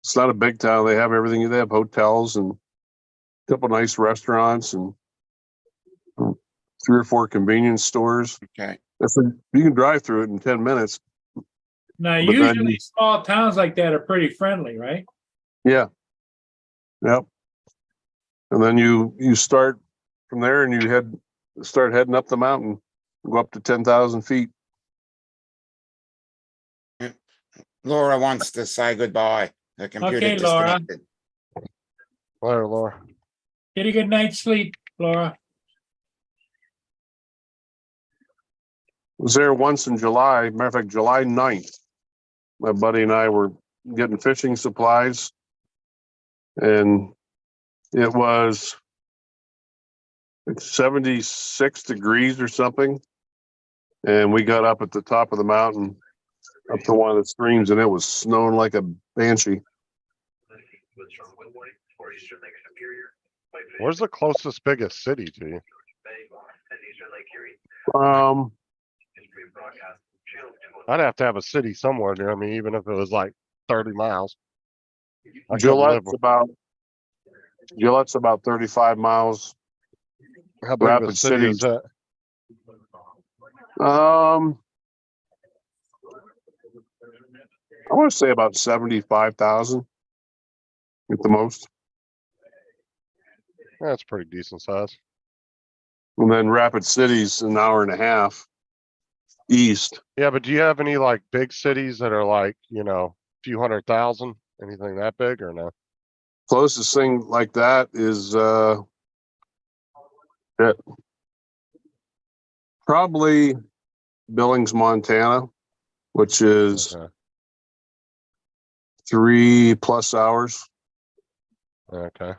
it's not a big town. They have everything. They have hotels and a couple nice restaurants and 3 or 4 convenience stores. Okay. You can drive through it in 10 minutes. Now, But then- usually small towns like that are pretty friendly, right? Yeah. Yep. And then you start from there and you start heading up the mountain, go up to 10,000 feet. Laura wants to say goodbye. The computer Okay, Laura. disconnected. Later, Laura. Get a good night's sleep, Laura. Was there once in July, matter of fact, July 9th. My buddy and I were getting fishing supplies, and it was like 76 degrees or something. And we got up at the top of the mountain, up to one of the streams, and it was snowing like a banshee. Where's the closest biggest city to you? I'd have to have a city somewhere near me, even if it was like 30 miles. I couldn't live Gillette's about 35 miles. How big of a Rapid city is City. that? I want to say about 75,000 at the most. That's pretty decent size. And then Rapid City's an hour and a half east. Yeah, but do you have any like big cities that are like, you know, a few 100,000? Anything that big or no? Closest thing like that is probably Billings, Montana, which is Okay. 3+ hours. Okay.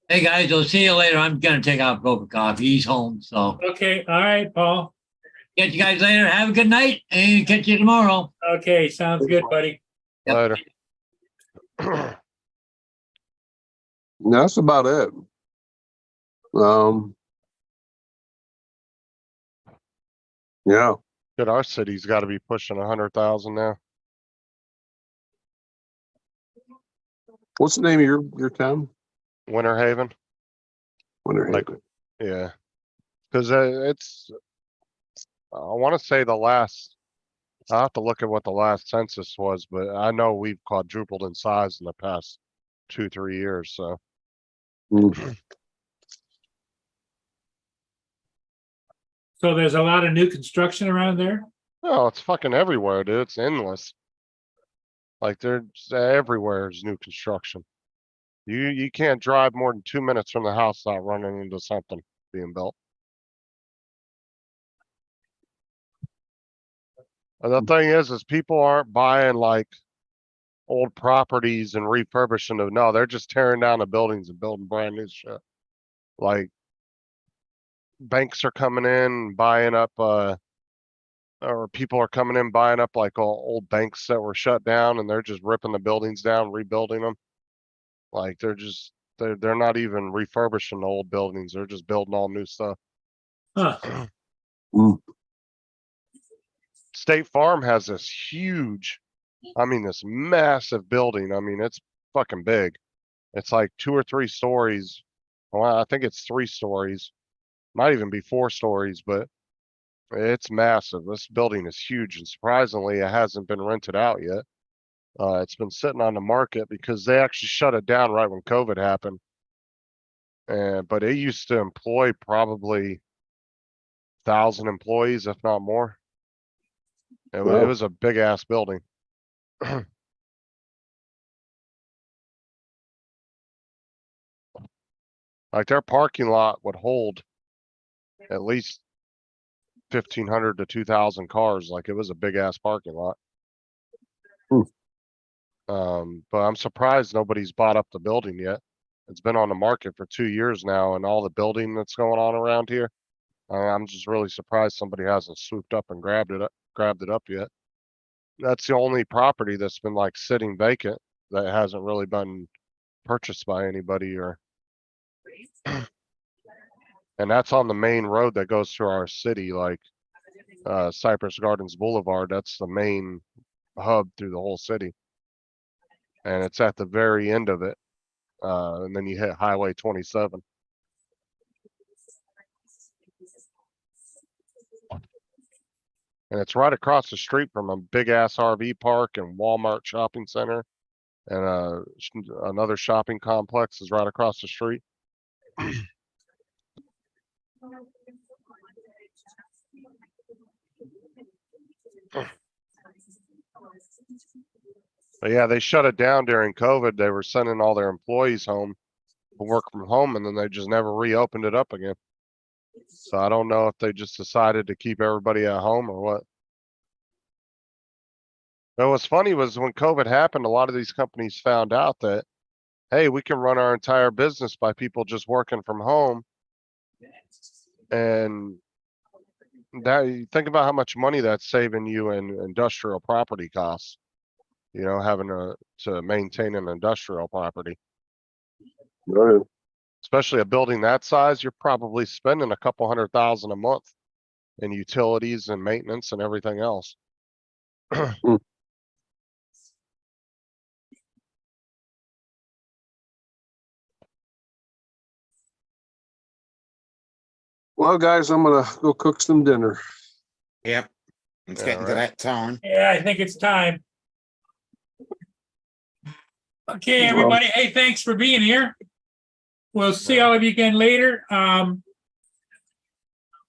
Hey, guys, I'll see you later. I'm gonna take off, go for coffee. He's home, so Okay, all right, Paul. catch you guys later. Have a good night and catch you tomorrow. Okay, sounds good, buddy. Yep. Later. That's about it. Yeah. Good, our city's got to be pushing 100,000 now. What's the name of your town? Winter Haven. Winter Like- Haven. Yeah, because it's. I want to say the last. I have to look at what the last census was, but I know we've quadrupled in size in the past 2-3 years. So Mm. So there's a lot of new construction around there? oh, it's fucking everywhere, dude. It's endless. Like there's everywhere is new construction. You can't drive more than 2 minutes from the house without running into something being built. And the thing is people aren't buying like old properties and refurbishing them. No, they're just tearing down the buildings and building brand new shit. Like banks are coming in and buying up, or people are coming in buying up like old banks that were shut down, and they're just ripping the buildings down, rebuilding them. Like they're not even refurbishing the old buildings. They're just building all new stuff. Huh, Mm. State Farm has this huge, I mean, this massive building. I mean, it's fucking big. It's like 2 or 3 stories. Well, I think it's 3 stories. Might even be 4 stories, but it's massive. This building is huge, and surprisingly, it hasn't been rented out yet. It's been sitting on the market because they actually shut it down right when COVID happened. But it used to employ probably 1,000 employees, if not more. It Wow. was a big ass building. Like their parking lot would hold at least 1,500 to 2,000 cars. Like it was a big ass parking lot. Hmm. But I'm surprised nobody's bought up the building yet. It's been on the market for 2 years now, and all the building that's going on around here. I'm just really surprised somebody hasn't swooped up and grabbed it up yet. That's the only property that's been like sitting vacant that hasn't really been purchased by anybody or. And that's on the main road that goes through our city, like Cypress Gardens Boulevard. That's the main hub through the whole city. And it's at the very end of it. And then you hit Highway 27. And it's right across the street from a big ass RV park and Walmart shopping center. And another shopping complex is right across the street. But yeah, they shut it down during COVID. They were sending all their employees home to work from home, and then they just never reopened it up again. So I don't know if they just decided to keep everybody at home or what. But what's funny was when COVID happened, a lot of these companies found out that, hey, we can run our entire business by people just working from home. And that, you think about how much money that's saving you in industrial property costs. You know, having to maintain an industrial property. Right. Especially a building that size, you're probably spending a couple $100,000 a month and utilities and maintenance and everything else. Well, guys, I'm gonna go cook some dinner. Yep. It's Yeah, getting to right. that time. Yeah, I think it's time. Okay, everybody. Hey, thanks for being here. We'll see all of you again later.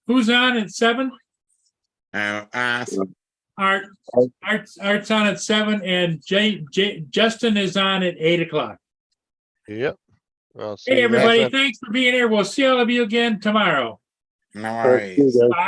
Who's on at 7? Art's on at 7 and Justin is on at 8 o'clock. Yep. I'll see Hey, you guys everybody. then. Thanks for being here. We'll see all of you again tomorrow. No worries. Bye.